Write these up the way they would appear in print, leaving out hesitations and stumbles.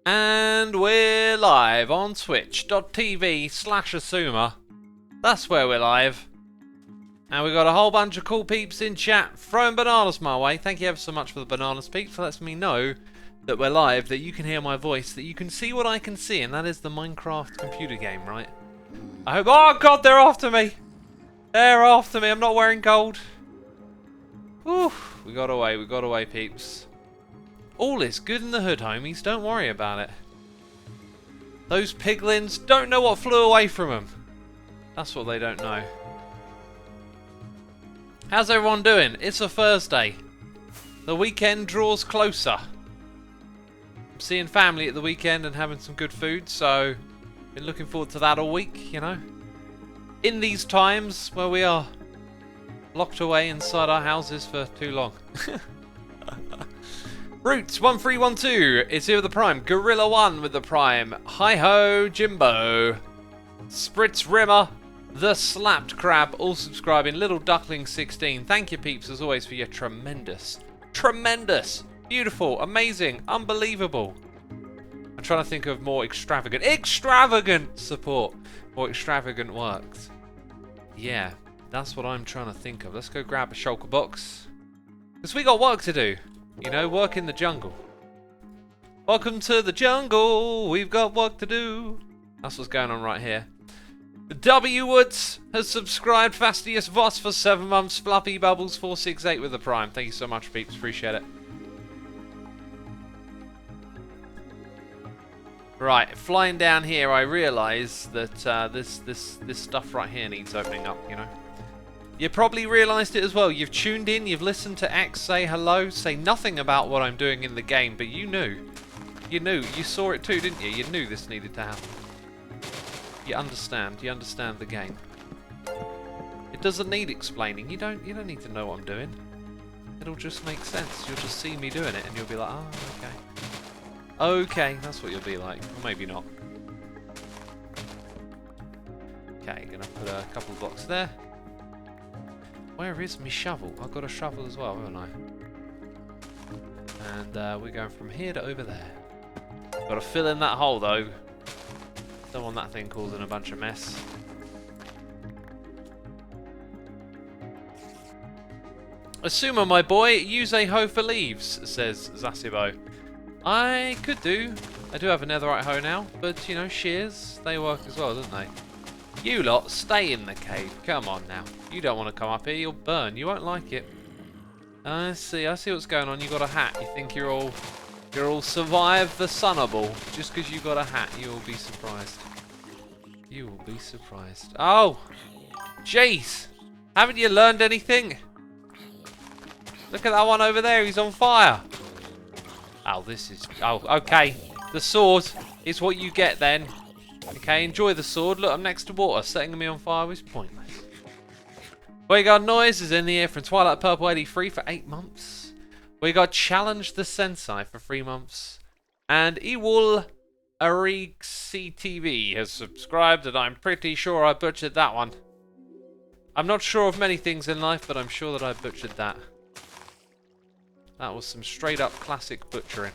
And we're live on twitch.tv/Asuma. That's where we're live. And we've got a whole bunch of cool peeps in chat throwing bananas my way. Thank you ever so much for the bananas, peeps. That lets me know that we're live, that you can hear my voice, that you can see what I can see, and that is the Minecraft computer game, right? I hope... Oh god, they're after me! They're after me, I'm not wearing gold. Whew, we got away, peeps. All is good in the hood, homies. Don't worry about it. Those piglins don't know what flew away from them. That's what they don't know. How's everyone doing? It's a Thursday. The weekend draws closer. I'm seeing family at the weekend and having some good food, so been looking forward to that all week, you know. In these times where we are locked away inside our houses for too long. Roots1312 is here with the Prime. Gorilla1 with the Prime. Hi-ho, Jimbo. Spritz Rimmer. The Slapped Crab, all subscribing. Little Duckling16. Thank you, peeps, as always, for your tremendous, beautiful, amazing, unbelievable. I'm trying to think of more extravagant support. More extravagant works. Yeah, that's what I'm trying to think of. Let's go grab a shulker box. Because we got work to do. You know, work in the jungle. Welcome to the jungle. We've got work to do. That's what's going on right here. W Woods has subscribed. Fastius Voss for 7 months. Fluffy Bubbles 468 with the Prime. Thank you so much, peeps. Appreciate it. Right, flying down here, I realise that this stuff right here needs opening up. You know. You probably realised it as well. You've tuned in, you've listened to X say hello, say nothing about what I'm doing in the game, but you knew. You knew. You saw it too, didn't you? You knew this needed to happen. You understand the game. It doesn't need explaining. You don't need to know what I'm doing. It'll just make sense. You'll just see me doing it and you'll be like, oh, okay. Okay, that's what you'll be like. Or maybe not. Okay, gonna put a couple of blocks there. Where is my shovel? I've got a shovel as well, haven't I? And we're going from here to over there. Got to fill in that hole though. Don't want that thing causing a bunch of mess. Asuma, my boy, use a hoe for leaves, says Zasibo. I could do. I do have a netherite hoe now, but you know, shears, they work as well, don't they? You lot, stay in the cave. Come on now. You don't want to come up here, you'll burn. You won't like it. I see what's going on. You got a hat. You think you're all survive the sunnable. Just because you got a hat, you will be surprised. You will be surprised. Oh! Jeez! Haven't you learned anything? Look at that one over there, he's on fire. Oh, this is... Oh, okay. The sword is what you get then. Okay, enjoy the sword. Look, I'm next to water. Setting me on fire was pointless. We got Noise in the air from Twilight Purple 83 for 8 months. We got Challenge the Sensei for 3 months. And Ewol Arig CTV has subscribed, and I'm pretty sure I butchered that one. I'm not sure of many things in life, but I'm sure that I butchered that. That was some straight up classic butchering.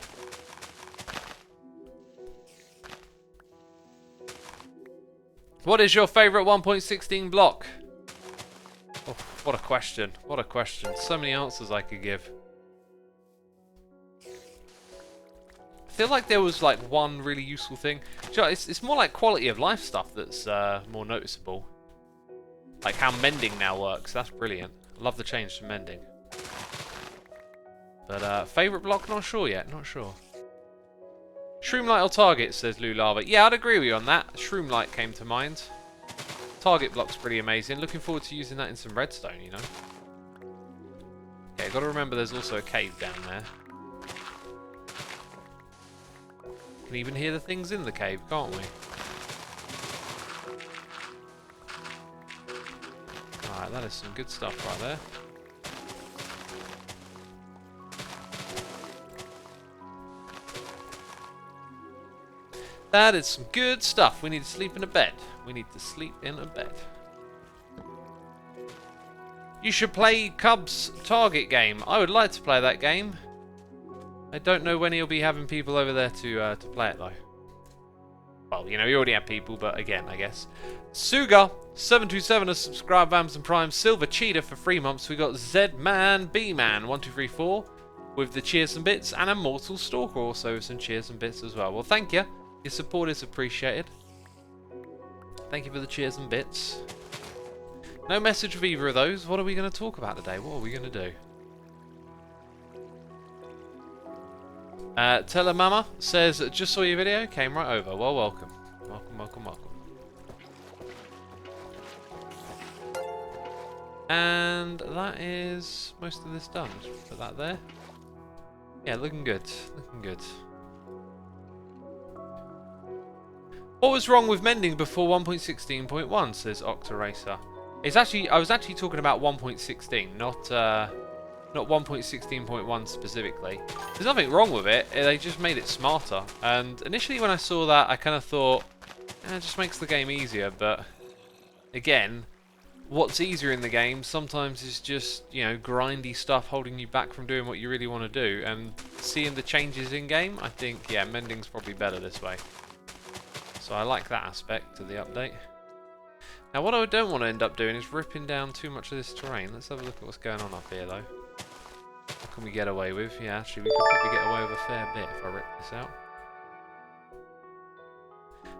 What is your favourite 1.16 block? Oh, what a question. What a question. So many answers I could give. I feel like there was like one really useful thing. It's more like quality of life stuff that's more noticeable. Like how mending now works. That's brilliant. I love the change to mending. But favourite block? Not sure yet. Not sure. Shroomlight or target, says Lou Lava. Yeah, I'd agree with you on that. Shroomlight came to mind. Target block's pretty amazing. Looking forward to using that in some redstone, you know. Okay, got to remember there's also a cave down there. Can even hear the things in the cave, can't we? Alright, that is some good stuff right there. That is some good stuff. We need to sleep in a bed. We need to sleep in a bed. You should play Cubs Target game. I would like to play that game. I don't know when he'll be having people over there to play it though. Well, you know, he already had people, but again, I guess. Suga727 has subscribed, Amazon Prime. Silver Cheetah for 3 months. We got Z-Man, B-Man 1234 with the cheers and bits, and Immortal Stalker also with some cheers and bits as well. Well, thank you. Your support is appreciated. Thank you for the cheers and bits. No message with either of those. What are we going to talk about today? What are we going to do? Telemama says, just saw your video, came right over. Well, welcome. Welcome, welcome, welcome. And that is most of this done. Just put that there. Yeah, looking good. Looking good. What was wrong with mending before 1.16.1, says Octaracer. It's actually, I was actually talking about 1.16, not 1.16.1 specifically. There's nothing wrong with it, they just made it smarter. And initially when I saw that, I kind of thought, it just makes the game easier, but again, what's easier in the game sometimes is just, you know, grindy stuff holding you back from doing what you really want to do. And seeing the changes in game, I think, yeah, mending's probably better this way. So I like that aspect of the update. Now what I don't want to end up doing is ripping down too much of this terrain. Let's have a look at what's going on up here though. What can we get away with? Yeah, actually we could probably get away with a fair bit if I rip this out.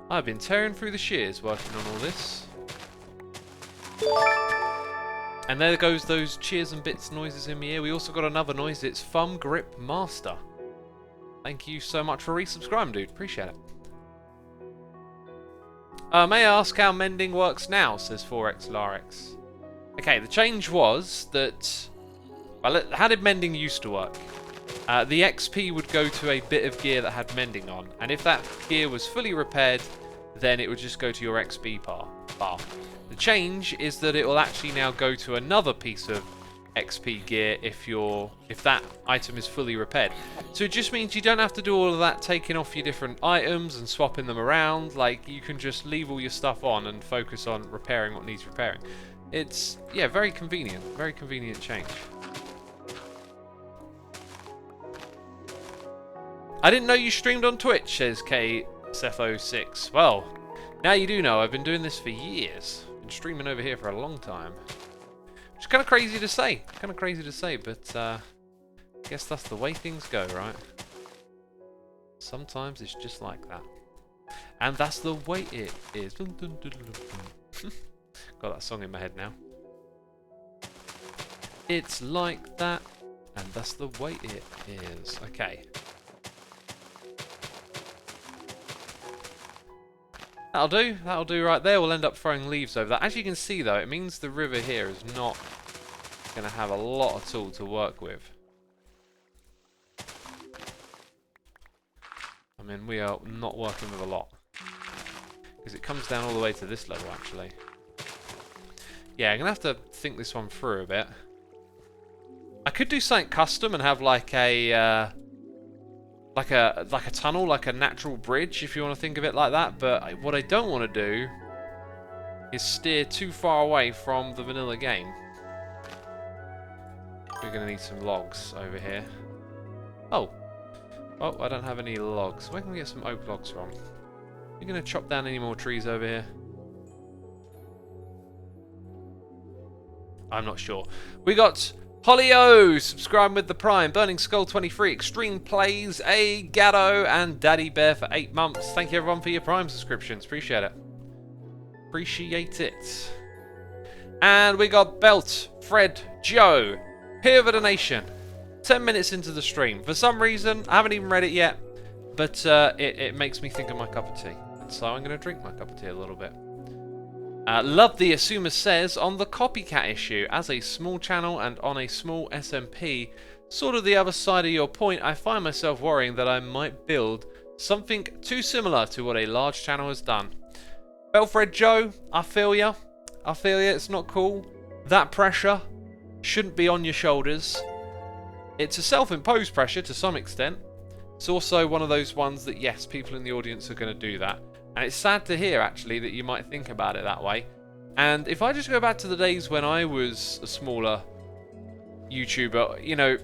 I've been tearing through the shears working on all this. And there goes those cheers and bits noises in my ear. We also got another noise, it's Thumb Grip Master. Thank you so much for resubscribing, dude. Appreciate it. May I ask how mending works now, says 4XLRX. Okay, the change was that... Well, how did mending used to work? The XP would go to a bit of gear that had mending on, and if that gear was fully repaired, then it would just go to your XP bar. The change is that it will actually now go to another piece of XP gear if that item is fully repaired. So it just means you don't have to do all of that taking off your different items and swapping them around. Like, you can just leave all your stuff on and focus on repairing what needs repairing. It's, yeah, very convenient change. I didn't know you streamed on Twitch, says KSFO6. Well, now you do know. I've been doing this for years. Been streaming over here for a long time. It's kind of crazy to say, but I guess that's the way things go, right? Sometimes it's just like that. And that's the way it is. Got that song in my head now. It's like that, and that's the way it is. Okay. That'll do right there. We'll end up throwing leaves over that. As you can see though, it means the river here is not going to have a lot at all to work with. I mean, we are not working with a lot. Because it comes down all the way to this level actually. Yeah, I'm going to have to think this one through a bit. I could do something custom and have like a tunnel, like a natural bridge, if you want to think of it like that. But what I don't want to do is steer too far away from the vanilla game. We're going to need some logs over here. Oh, I don't have any logs. Where can we get some oak logs from? You're going to chop down any more trees over here? I'm not sure. We got Hollyo subscribing with the Prime, Burning Skull 23, Extreme Plays, A Gatto, and Daddy Bear for 8 months. Thank you everyone for your Prime subscriptions. Appreciate it. Appreciate it. And we got Belt, Fred, Joe, here with a donation. 10 minutes into the stream. For some reason, I haven't even read it yet, but it makes me think of my cup of tea. And so I'm going to drink my cup of tea a little bit. Love the Assumer says, on the copycat issue, as a small channel and on a small SMP, sort of the other side of your point, I find myself worrying that I might build something too similar to what a large channel has done. Belfred Joe, I feel ya. It's not cool. That pressure shouldn't be on your shoulders. It's a self-imposed pressure to some extent. It's also one of those ones that, yes, people in the audience are going to do that. And it's sad to hear, actually, that you might think about it that way. And if I just go back to the days when I was a smaller YouTuber, you know,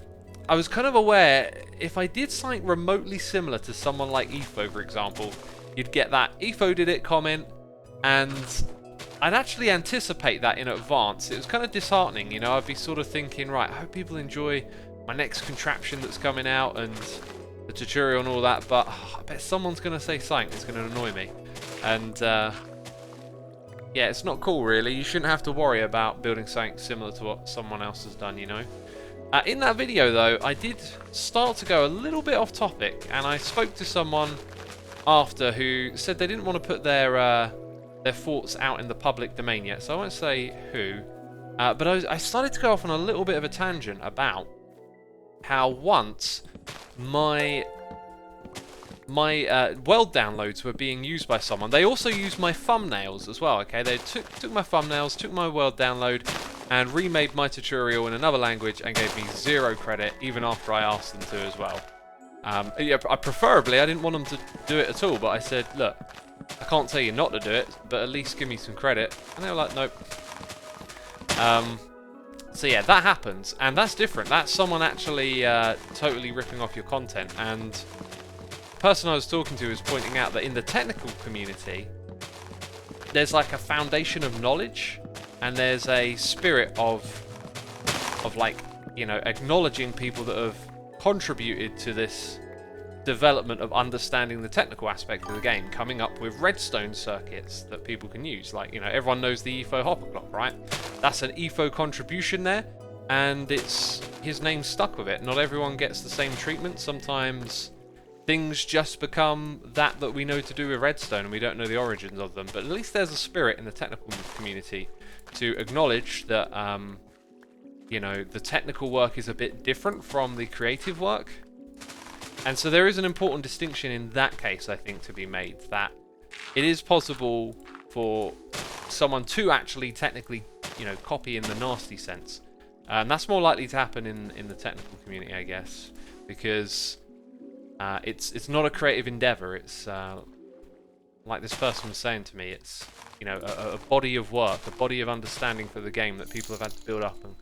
I was kind of aware if I did something remotely similar to someone like Etho, for example, you'd get that Etho did it comment, and I'd actually anticipate that in advance. It was kind of disheartening, you know. I'd be sort of thinking, right, I hope people enjoy my next contraption that's coming out and the tutorial and all that, but I bet someone's going to say something that's going to annoy me. And yeah, it's not cool, really. You shouldn't have to worry about building something similar to what someone else has done, you know. In that video, though, I did start to go a little bit off topic, and I spoke to someone after who said they didn't want to put their thoughts out in the public domain yet, so I won't say who. But I started to go off on a little bit of a tangent about how once my world downloads were being used by someone. They also used my thumbnails as well, okay? They took my thumbnails, took my world download, and remade my tutorial in another language and gave me 0 credit, even after I asked them to as well. Yeah, preferably, I didn't want them to do it at all, but I said, look, I can't tell you not to do it, but at least give me some credit. And they were like, nope. So yeah, that happens, and that's different. That's someone actually totally ripping off your content, and the person I was talking to was pointing out that in the technical community, there's like a foundation of knowledge, and there's a spirit of like, you know, acknowledging people that have contributed to this development of understanding the technical aspect of the game, coming up with redstone circuits that people can use. Like, you know, everyone knows the Etho hopper clock, right? That's an Etho contribution there, and it's his name stuck with it. Not everyone gets the same treatment. Sometimes things just become that we know to do with redstone and we don't know the origins of them, but at least there's a spirit in the technical community to acknowledge that you know, the technical work is a bit different from the creative work. And so there is an important distinction in that case, I think, to be made, that it is possible for someone to actually technically, you know, copy in the nasty sense. And that's more likely to happen in the technical community, I guess, because it's not a creative endeavor. It's like this person was saying to me, it's, you know, a body of work, a body of understanding for the game that people have had to build up and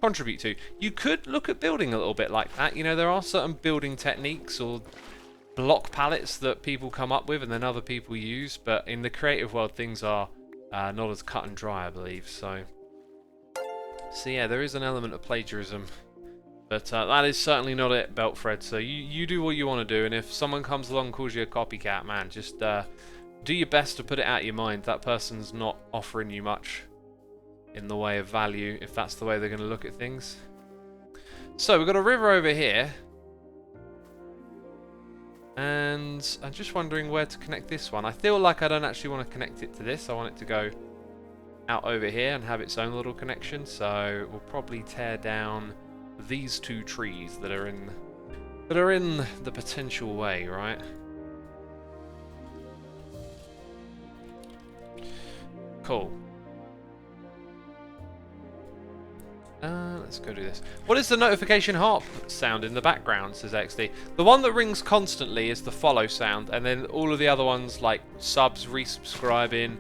contribute to. You could look at building a little bit like that. You know, there are certain building techniques or block palettes that people come up with and then other people use, but in the creative world things are not as cut and dry, I believe. So yeah, there is an element of plagiarism, but that is certainly not it, Beltfred. So you do what you want to do, and if someone comes along and calls you a copycat, man, just do your best to put it out of your mind. That person's not offering you much in the way of value, if that's the way they're going to look at things. So we've got a river over here, and I'm just wondering where to connect this one. I feel like I don't actually want to connect it to this. I want it to go out over here and have its own little connection, so we'll probably tear down these 2 trees that are in the potential way, right? Cool. Let's go do this. What is the notification harp sound in the background, says XD? The one that rings constantly is the follow sound, and then all of the other ones, like subs, resubscribing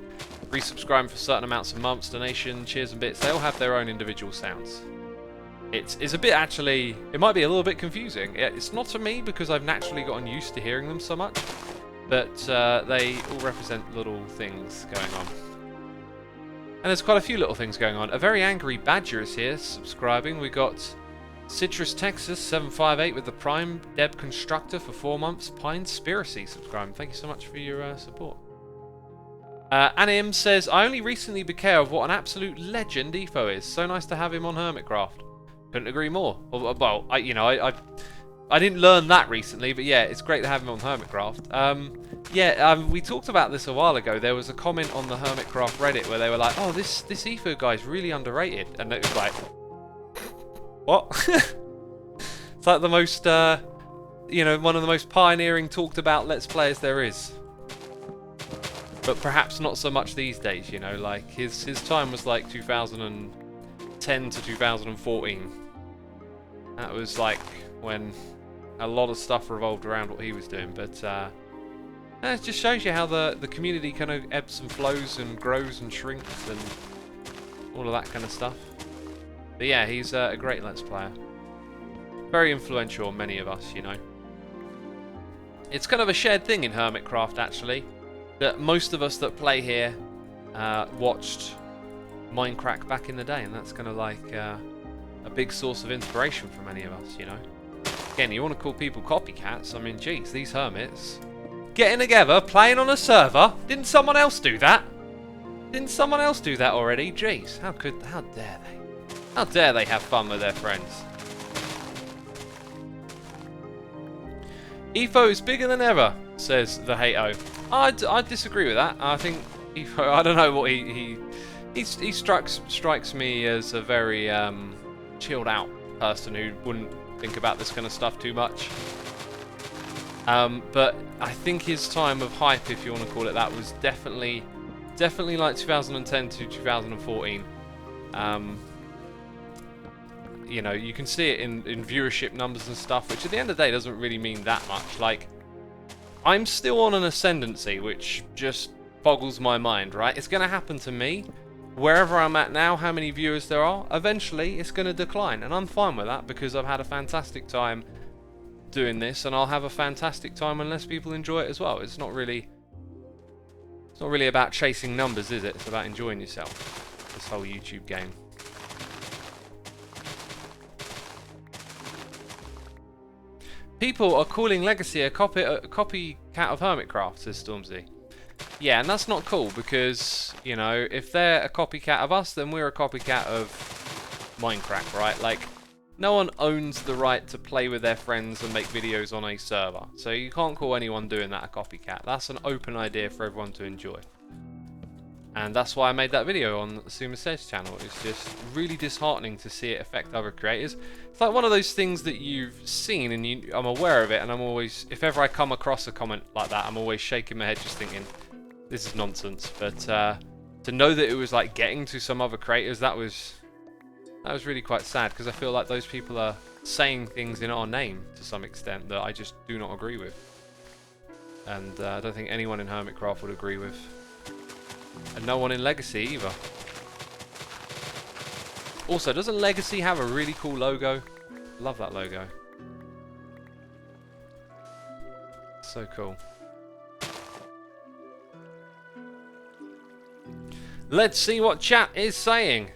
for certain amounts of months, donation, cheers and bits, they all have their own individual sounds. It's a bit, actually, it might be a little bit confusing. It's not to me because I've naturally gotten used to hearing them so much, but they all represent little things going on. And there's quite a few little things going on. A very angry badger is here, subscribing. We got Citrus Texas 758 with the Prime Deb Constructor for 4 months. Pine-spiracy subscribing. Thank you so much for your support. Anim says, I only recently became of what an absolute legend Etho is. So nice to have him on Hermitcraft. Couldn't agree more. Well, I didn't learn that recently, but yeah, it's great to have him on Hermitcraft. We talked about this a while ago. There was a comment on the Hermitcraft Reddit where they were like, oh, this Etho guy's really underrated. And it was like, what? It's like the most, you know, one of the most pioneering talked about Let's Players there is. But perhaps not so much these days, you know, like his time was like 2010 to 2014. That was like when a lot of stuff revolved around what he was doing, but it just shows you how the community kind of ebbs and flows and grows and shrinks and all of that kind of stuff. But yeah, he's a great Let's Player. Very influential on many of us, you know. It's kind of a shared thing in Hermitcraft, actually, that most of us that play here watched Minecraft back in the day, and that's kind of like a big source of inspiration for many of us, you know. Again, you want to call people copycats? I mean, geez, these hermits getting together, playing on a server. Didn't someone else do that? Didn't someone else do that already? Jeez, how dare they? How dare they have fun with their friends? Efo is bigger than ever, says the Hato. I disagree with that. I think Efo, I don't know what he strikes me as a very chilled out person who wouldn't think about this kind of stuff too much. But I think his time of hype, if you want to call it that, was definitely like 2010 to 2014. You know, you can see it in viewership numbers and stuff, which at the end of the day doesn't really mean that much. Like, I'm still on an ascendancy, which just boggles my mind, right? It's going to happen to me. Wherever I'm at now, how many viewers there are, eventually it's going to decline. And I'm fine with that because I've had a fantastic time doing this, and I'll have a fantastic time unless people enjoy it as well. It's not really about chasing numbers, is it? It's about enjoying yourself, this whole YouTube game. People are calling Legacy a copycat of Hermitcraft, says Stormzy. Yeah, and that's not cool because, you know, if they're a copycat of us, then we're a copycat of Minecraft, right? Like, no one owns the right to play with their friends and make videos on a server. So you can't call anyone doing that a copycat. That's an open idea for everyone to enjoy. And that's why I made that video on the Suma Says channel. It's just really disheartening to see it affect other creators. It's like one of those things that you've seen and I'm aware of it, and I'm always, if ever I come across a comment like that, I'm always shaking my head just thinking, this is nonsense. But to know that it was like getting to some other creators, that was really quite sad, because I feel like those people are saying things in our name to some extent that I just do not agree with. And I don't think anyone in Hermitcraft would agree with. And no one in Legacy either. Also, doesn't Legacy have a really cool logo? Love that logo. So cool. Let's see what chat is saying.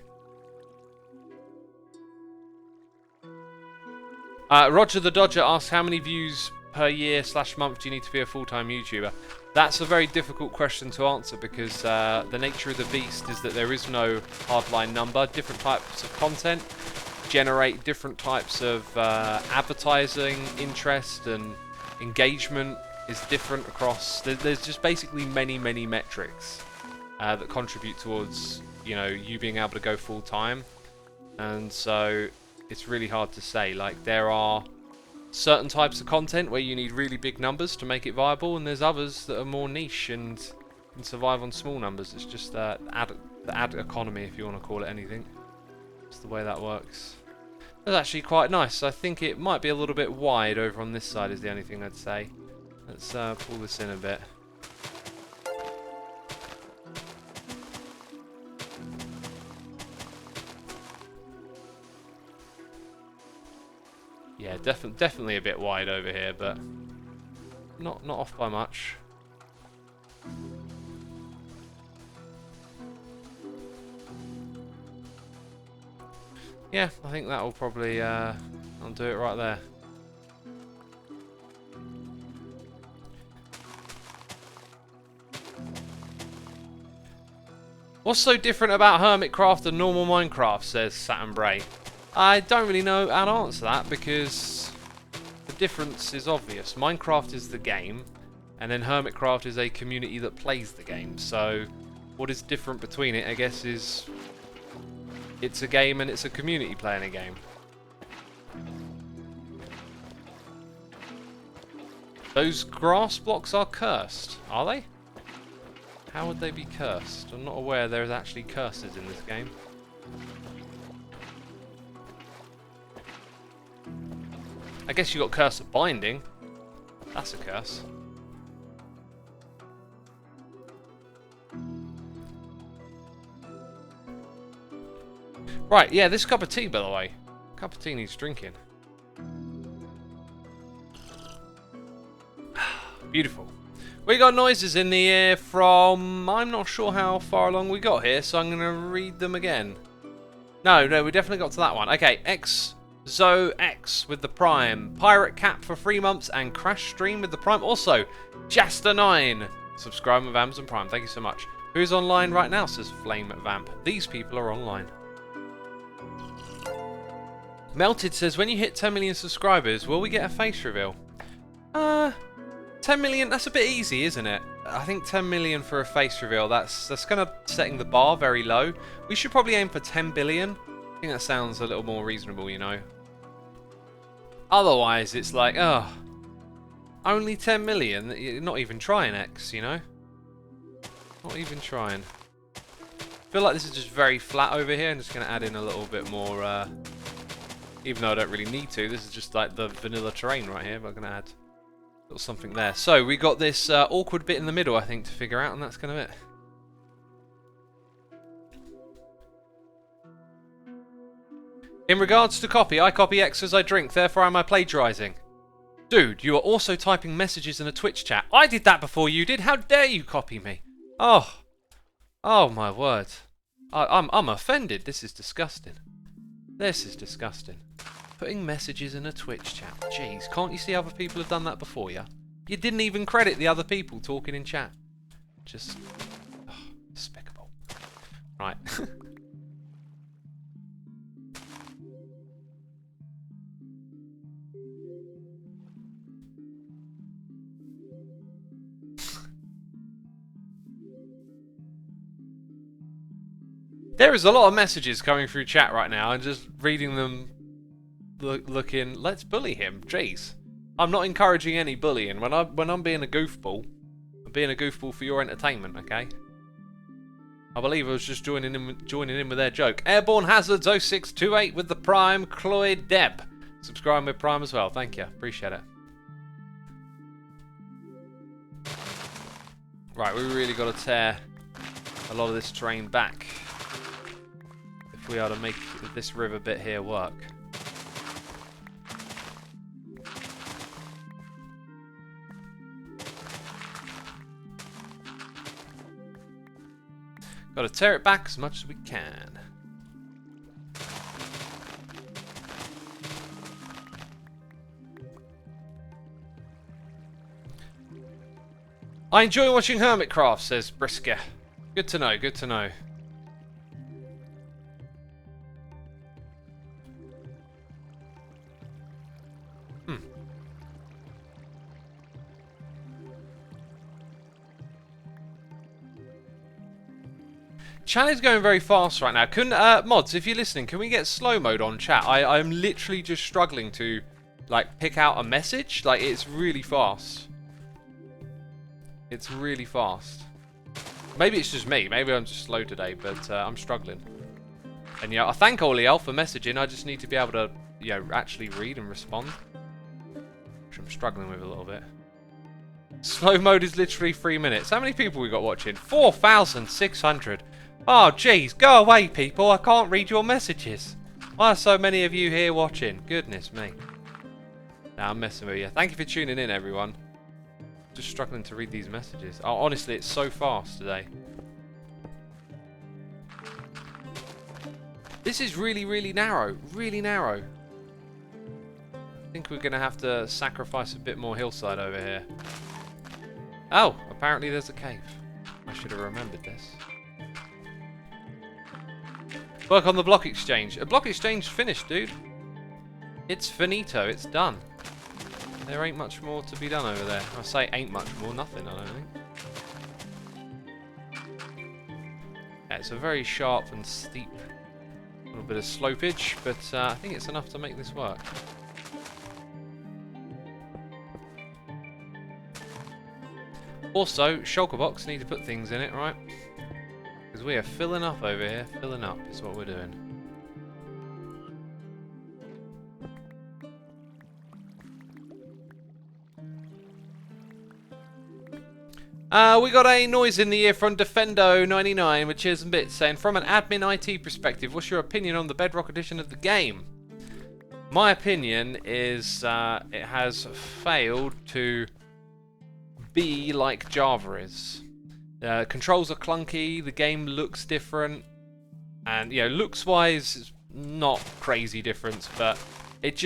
Roger the Dodger asks, how many views per year / month do you need to be a full-time YouTuber? That's a very difficult question to answer because the nature of the beast is that there is no hardline number. Different types of content generate different types of advertising interest, and engagement is different across. There's just basically many metrics that contribute towards, you know, you being able to go full-time. And so it's really hard to say. Like, there are certain types of content where you need really big numbers to make it viable, and there's others that are more niche and can survive on small numbers. It's just the ad economy, if you want to call it anything. It's the way that works. That's actually quite nice. I think it might be a little bit wide over on this side is the only thing I'd say. Let's pull this in a bit. Yeah, definitely a bit wide over here, but not off by much. Yeah, I think that will probably I'll do it right there. What's so different about Hermitcraft and normal Minecraft, says Saturn Bray. I don't really know how to answer that because the difference is obvious. Minecraft is the game, and then Hermitcraft is a community that plays the game. So what is different between it, I guess, is it's a game and it's a community playing a game. Those grass blocks are cursed, are they? How would they be cursed? I'm not aware there's actually curses in this game. I guess you got Curse of Binding. That's a curse. Right, yeah, this cup of tea, by the way. Cup of tea needs drinking. Beautiful. We got noises in the air from... I'm not sure how far along we got here, so I'm going to read them again. No, we definitely got to that one. Okay, X with the Prime. Pirate Cap for 3 months and Crash Stream with the Prime. Also, Jasta9. Subscribe with Amazon Prime. Thank you so much. Who's online right now, says Flame Vamp. These people are online. Melted says, when you hit 10 million subscribers, will we get a face reveal? 10 million, that's a bit easy, isn't it? I think 10 million for a face reveal, that's kind of setting the bar very low. We should probably aim for 10 billion. I think that sounds a little more reasonable, you know. Otherwise, it's like, oh, only 10 million? You're not even trying, X, you know? Not even trying. I feel like this is just very flat over here. I'm just going to add in a little bit more, even though I don't really need to. This is just like the vanilla terrain right here, but I'm going to add a little something there. So we got this awkward bit in the middle, I think, to figure out, and that's kind of it. In regards to copy, I copy X as I drink, therefore am I plagiarizing. Dude, you are also typing messages in a Twitch chat. I did that before you did. How dare you copy me? Oh my word. I'm offended. This is disgusting. This is disgusting. Putting messages in a Twitch chat. Jeez, can't you see other people have done that before you? You didn't even credit the other people talking in chat. Just despicable. Right. There is a lot of messages coming through chat right now, and just reading them, looking, let's bully him. Jeez, I'm not encouraging any bullying. When I'm being a goofball, I'm being a goofball for your entertainment. Okay. I believe I was just joining in with their joke. Airborne Hazards 0628 with the Prime. Cloyd Deb, subscribing with Prime as well. Thank you, appreciate it. Right, we really got to tear a lot of this terrain back if we are to make this river bit here work. Got to tear it back as much as we can. I enjoy watching Hermitcraft, says Brisker. Good to know, good to know. Chat is going very fast right now. Mods, if you're listening, can we get slow mode on chat? I'm literally just struggling to like pick out a message. Like, it's really fast. It's really fast. Maybe it's just me. Maybe I'm just slow today, but I'm struggling. And yeah, I thank Oliel for messaging. I just need to be able to, you know, actually read and respond, which I'm struggling with a little bit. Slow mode is literally 3 minutes. How many people we got watching? 4,600. Oh, jeez, go away, people. I can't read your messages. Why are so many of you here watching? Goodness me. Nah, I'm messing with you. Thank you for tuning in, everyone. Just struggling to read these messages. Oh, honestly, it's so fast today. This is really, really narrow. Really narrow. I think we're going to have to sacrifice a bit more hillside over here. Oh, apparently there's a cave. I should have remembered this. Work on the block exchange. A block exchange finished, dude. It's finito. It's done. There ain't much more to be done over there. I say ain't much more. Nothing, I don't think. Yeah, it's a very sharp and steep little bit of slopage, but I think it's enough to make this work. Also, shulker box, need to put things in it, right? Because we are filling up over here. Filling up is what we're doing. We got a noise in the ear from Defendo99 with cheers and bits saying, from an admin IT perspective, what's your opinion on the Bedrock edition of the game? My opinion is it has failed to be like Java is. Controls are clunky, the game looks different, and looks-wise, it's not crazy difference, but it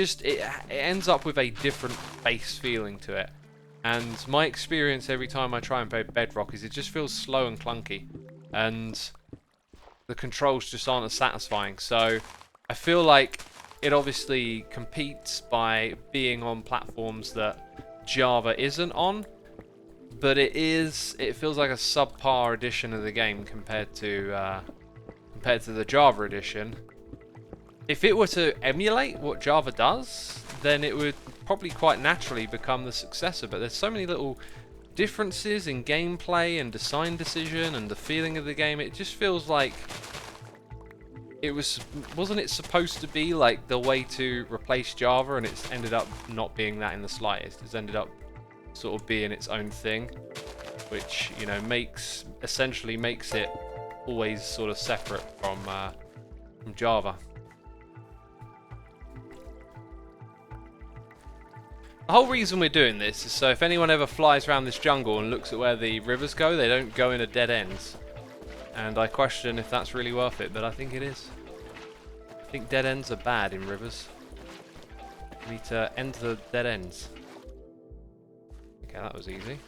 ends up with a different base feeling to it. And my experience every time I try and play Bedrock is it just feels slow and clunky, and the controls just aren't as satisfying. So I feel like it obviously competes by being on platforms that Java isn't on, but it feels like a subpar edition of the game compared to the Java edition. If it were to emulate what Java does, then it would probably quite naturally become the successor. But there's so many little differences in gameplay and design decision and the feeling of the game. It just feels like wasn't it supposed to be like the way to replace Java, and it's ended up not being that in the slightest. It's ended up sort of being its own thing, which essentially makes it always sort of separate from Java. The whole reason we're doing this is so if anyone ever flies around this jungle and looks at where the rivers go, they don't go into dead ends. And I question if that's really worth it, but I think it is. I think dead ends are bad in rivers. We need to end the dead ends. Okay, that was easy.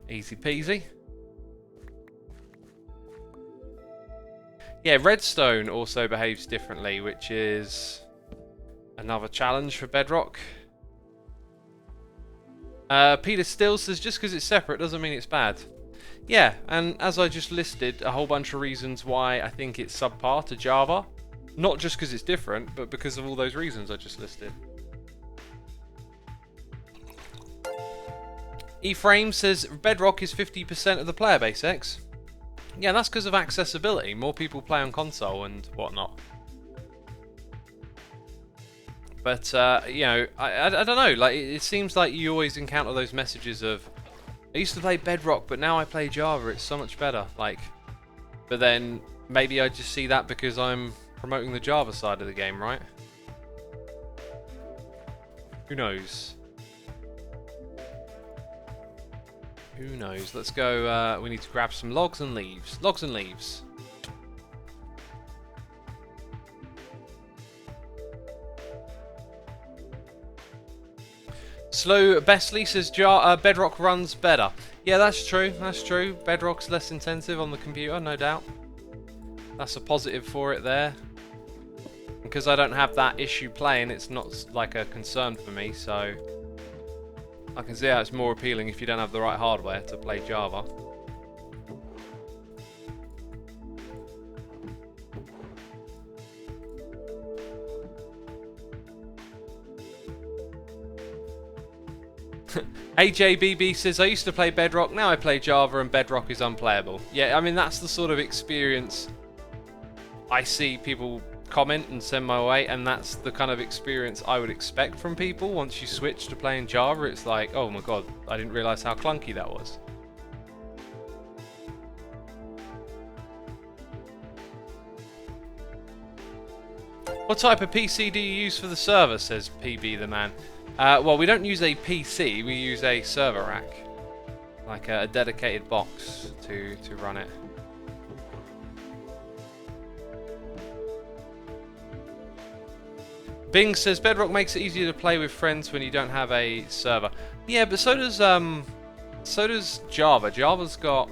Easy peasy. Yeah, redstone also behaves differently, which is another challenge for Bedrock. Peter Still says just because it's separate doesn't mean it's bad. Yeah, and as I just listed a whole bunch of reasons why I think it's subpar to Java. Not just because it's different, but because of all those reasons I just listed. Ephraim says Bedrock is 50% of the player base, X. Yeah, that's because of accessibility. More people play on console and whatnot. But, I don't know. Like, it seems like you always encounter those messages of, I used to play Bedrock, but now I play Java. It's so much better. Like, but then maybe I just see that because I'm promoting the Java side of the game, right? Who knows? Who knows? Let's go. We need to grab some logs and leaves. Logs and leaves. Slow Bestley says Bedrock runs better. Yeah, that's true. That's true. Bedrock's less intensive on the computer, no doubt. That's a positive for it there. Because I don't have that issue playing, it's not like a concern for me, so I can see how it's more appealing if you don't have the right hardware to play Java. AJBB says, I used to play Bedrock, now I play Java and Bedrock is unplayable. Yeah, I mean, that's the sort of experience I see people comment and send my way, and that's the kind of experience I would expect from people once you switch to playing Java. It's like, oh my god, I didn't realise how clunky that was. What type of PC do you use for the server, says PB the man. Well, we don't use a PC, we use a server rack. Like a dedicated box to run it. Bing says Bedrock makes it easier to play with friends when you don't have a server. Yeah, but so does Java. Java's got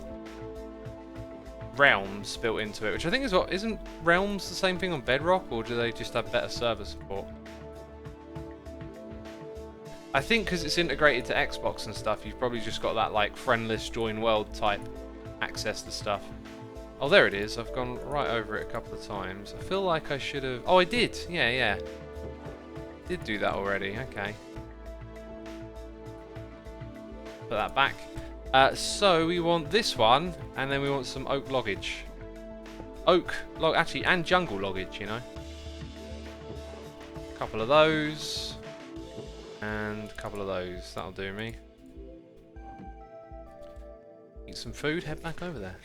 Realms built into it, which I think is what, isn't Realms the same thing on Bedrock, or do they just have better server support? I think because it's integrated to Xbox and stuff, you've probably just got that like friendless join world type access to stuff. Oh, there it is. I've gone right over it a couple of times. I feel like I should have... Oh, I did. Yeah. Did do that already. Okay. Put that back. So we want this one, and then we want some oak loggage. Actually, and jungle loggage, you know. A couple of those. And a couple of those. That'll do me. Eat some food, head back over there.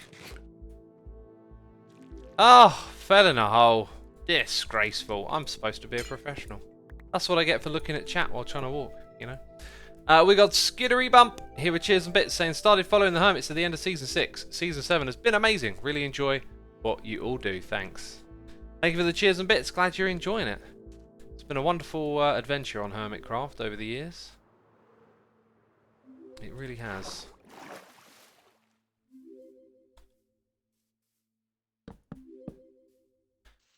Oh, fell in a hole. Disgraceful. I'm supposed to be a professional. That's what I get for looking at chat while trying to walk, you know. We got Skiddery Bump here with cheers and bits saying, started following the Hermits at the end of Season 6. Season 7 has been amazing. Really enjoy what you all do. Thanks. Thank you for the cheers and bits. Glad you're enjoying it. It's been a wonderful adventure on Hermitcraft over the years. It really has.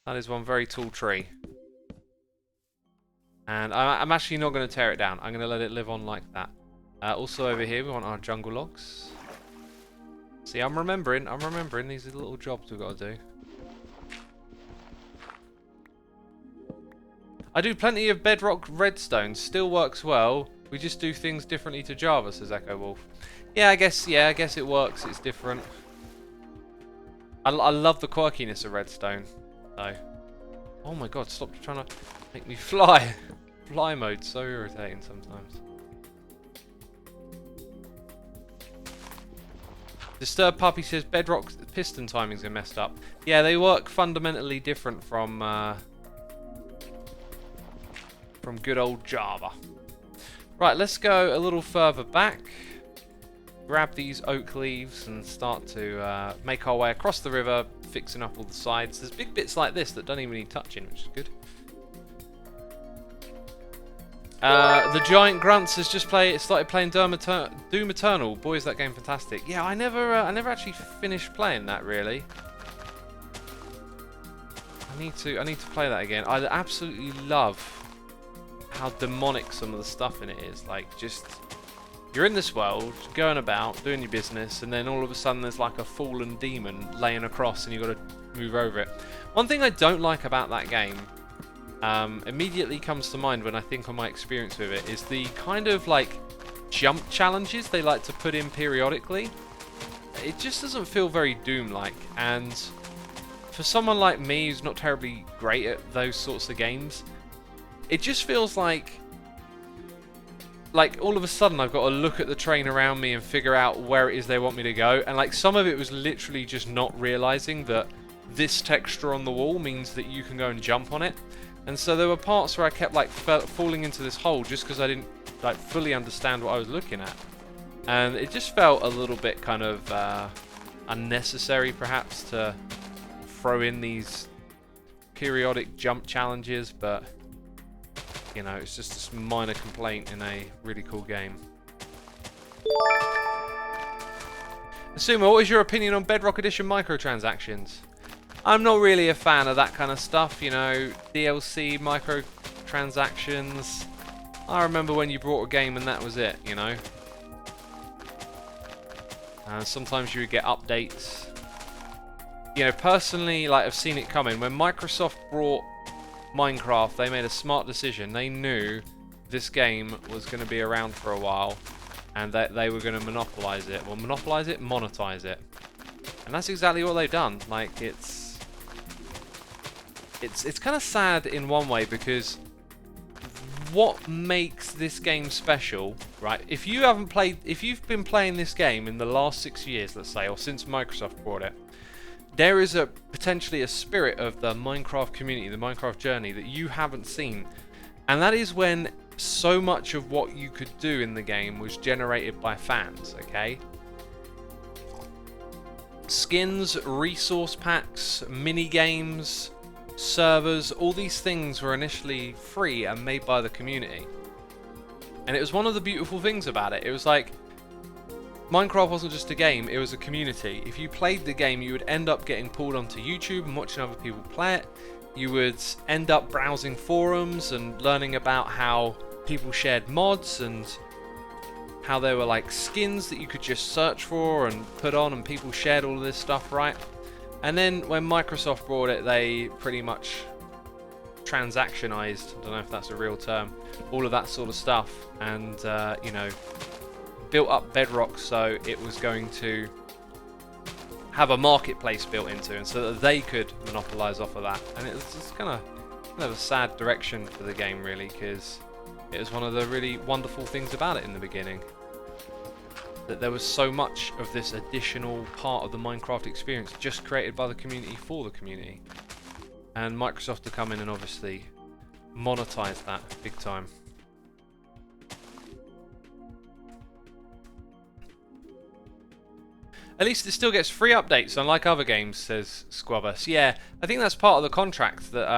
That is one very tall tree. And I'm actually not going to tear it down. I'm going to let it live on like that. Also over here we want our jungle logs. See, I'm remembering these are the little jobs we've got to do. I do plenty of bedrock redstone. Still works well. We just do things differently to Java, says Echo Wolf. Yeah, I guess it works. It's different. I love the quirkiness of redstone. So. Oh my god, stop trying to make me fly. Fly mode, so irritating sometimes. Disturbed Puppy says bedrock piston timings are messed up. Yeah, they work fundamentally different from good old Java. Right, let's go a little further back. Grab these oak leaves and start to make our way across the river, fixing up all the sides. There's big bits like this that don't even need touching, which is good. The Giant Grunts has just started playing Doom Eternal. Boy, is that game fantastic! Yeah, I never actually finished playing that really. I need to play that again. I absolutely love how demonic some of the stuff in it is. Like, just you're in this world, going about, doing your business, and then all of a sudden there's like a fallen demon laying across, and you've got to move over it. One thing I don't like about that game. Immediately comes to mind when I think on my experience with it is the kind of like jump challenges they like to put in periodically. It just doesn't feel very Doom-like, and for someone like me who's not terribly great at those sorts of games, it just feels like all of a sudden I've got to look at the train around me and figure out where it is they want me to go, and like some of it was literally just not realizing that this texture on the wall means that you can go and jump on it. And so there were parts where I kept like falling into this hole just because I didn't like fully understand what I was looking at, and it just felt a little bit kind of unnecessary perhaps to throw in these periodic jump challenges, but you know, it's just a minor complaint in a really cool game. Sumo, what is your opinion on Bedrock Edition microtransactions? I'm not really a fan of that kind of stuff, you know, DLC, microtransactions. I remember when you brought a game and that was it, you know. Sometimes you would get updates. You know, personally, like, I've seen it coming. When Microsoft brought Minecraft, they made a smart decision. They knew this game was going to be around for a while, and that they were going to monopolize it. Well, monopolize it, monetize it. And that's exactly what they've done. Like, it's kind of sad in one way, because what makes this game special, right? If you've been playing this game in the last 6 years, let's say, or since Microsoft brought it, there is potentially a spirit of the Minecraft community, the Minecraft journey that you haven't seen. And that is when so much of what you could do in the game was generated by fans, okay? Skins, resource packs, mini games, servers, all these things were initially free and made by the community. And it was one of the beautiful things about it. It was like, Minecraft wasn't just a game, it was a community. If you played the game, you would end up getting pulled onto YouTube and watching other people play it. You would end up browsing forums and learning about how people shared mods and how there were like skins that you could just search for and put on, and people shared all of this stuff, right? And then when Microsoft brought it, they pretty much transactionized, I don't know if that's a real term, all of that sort of stuff, and you know, built up Bedrock so it was going to have a marketplace built into, and so that they could monopolize off of that. And it was just kind of a sad direction for the game, really, because it was one of the really wonderful things about it in the beginning, that there was so much of this additional part of the Minecraft experience just created by the community for the community. And Microsoft to come in and obviously monetize that big time. At least it still gets free updates, unlike other games, says Squabbus. Yeah, I think that's part of the contract that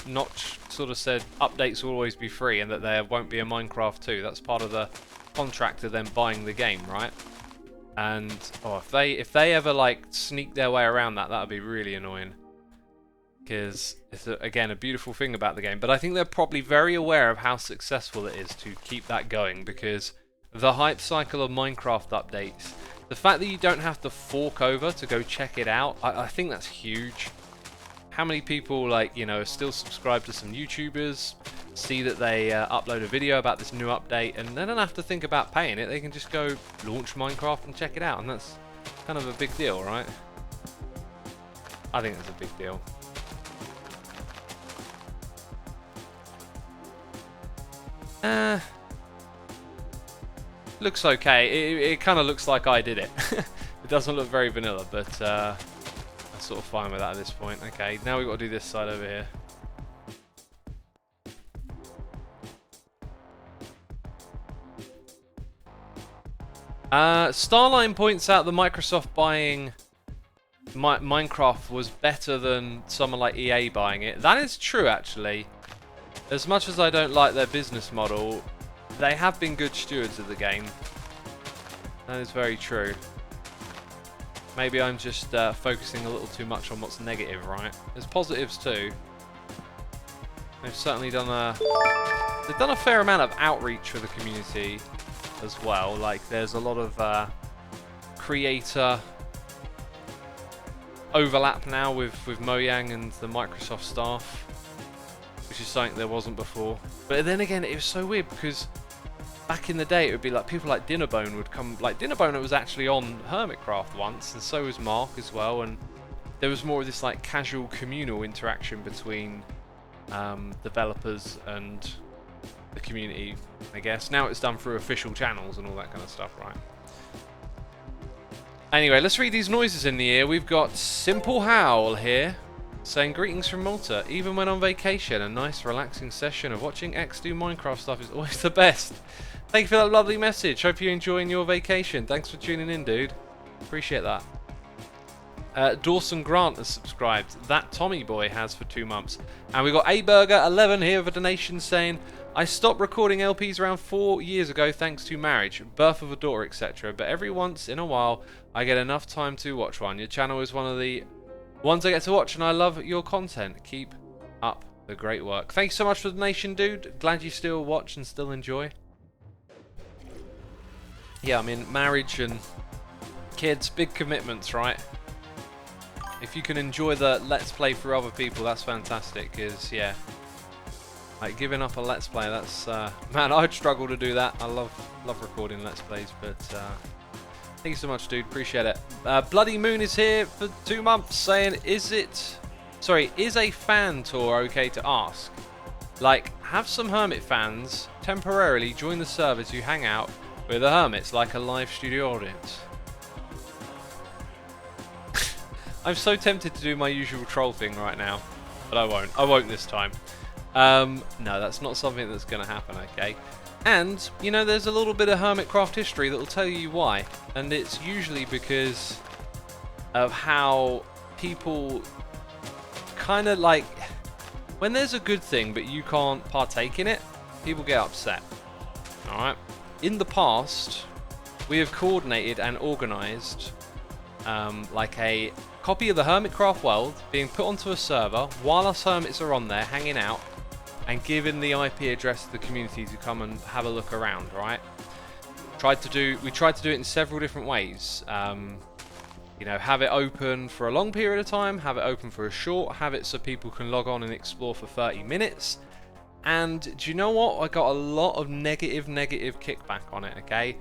Notch sort of said updates will always be free and that there won't be a Minecraft 2. That's part of the contract of them buying the game, right? And if they ever like sneak their way around that, that would be really annoying. Because it's again a beautiful thing about the game, but I think they're probably very aware of how successful it is to keep that going, because the hype cycle of Minecraft updates, the fact that you don't have to fork over to go check it out, I think that's huge. How many people, like, you know, are still subscribed to some YouTubers, see that they upload a video about this new update, and they don't have to think about paying it. They can just go launch Minecraft and check it out, and that's kind of a big deal, right? I think that's a big deal. Looks okay. It kind of looks like I did it. It doesn't look very vanilla, but I'm sort of fine with that at this point. Okay, now we've got to do this side over here. Starline points out that Microsoft buying Minecraft was better than someone like EA buying it. That is true, actually. As much as I don't like their business model, they have been good stewards of the game. That is very true. Maybe I'm just focusing a little too much on what's negative, right? There's positives too. They've certainly done a fair amount of outreach for the community as well. Like, there's a lot of creator overlap now with Mojang and the Microsoft staff, which is something there wasn't before. But then again, it was so weird because back in the day it would be like people like Dinnerbone would come. Like, Dinnerbone was actually on Hermitcraft once, and so was Mark as well, and there was more of this like casual communal interaction between developers and the community, I guess. Now it's done through official channels and all that kind of stuff, right? Anyway, let's read these noises in the ear. We've got simplehowl here, saying greetings from Malta. Even when on vacation, a nice relaxing session of watching X do Minecraft stuff is always the best. Thank you for that lovely message. Hope you're enjoying your vacation. Thanks for tuning in, dude. Appreciate that. Dawson Grant has subscribed. That Tommy boy has for 2 months. And we got aburger11 here with a donation saying, I stopped recording LPs around 4 years ago thanks to marriage, birth of a daughter, etc. But every once in a while, I get enough time to watch one. Your channel is one of the ones I get to watch, and I love your content. Keep up the great work. Thanks so much for the donation, dude. Glad you still watch and still enjoy. Yeah, I mean, marriage and kids, big commitments, right? If you can enjoy the Let's Play for other people, that's fantastic, because, yeah, like, giving up a Let's Play, that's, man, I'd struggle to do that. I love recording Let's Plays, but, thank you so much, dude, appreciate it. Bloody Moon is here for 2 months, saying, is a fan tour okay to ask? Like, have some Hermit fans temporarily join the server to hang out with the Hermits, like a live studio audience. I'm so tempted to do my usual troll thing right now, but I won't. I won't this time. No, that's not something that's going to happen, okay? And, you know, there's a little bit of Hermitcraft history that will tell you why. And it's usually because of how people kind of like, when there's a good thing but you can't partake in it, people get upset. Alright? In the past, we have coordinated and organised like a copy of the Hermitcraft world being put onto a server while us Hermits are on there hanging out and giving the IP address to the community to come and have a look around, right? We tried to do it in several different ways. You know, have it open for a long period of time, have it open for a short, have it so people can log on and explore for 30 minutes. And do you know what? I got a lot of negative kickback on it, okay?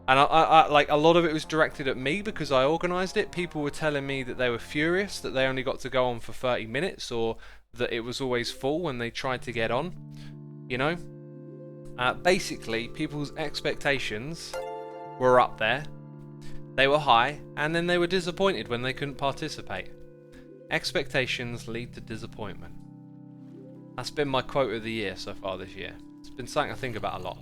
And I like, a lot of it was directed at me because I organised it. People were telling me that they were furious that they only got to go on for 30 minutes, or that it was always full when they tried to get on, you know? Basically, people's expectations were up there, they were high, and then they were disappointed when they couldn't participate. Expectations lead to disappointment. That's been my quote of the year so far this year. It's been something I think about a lot.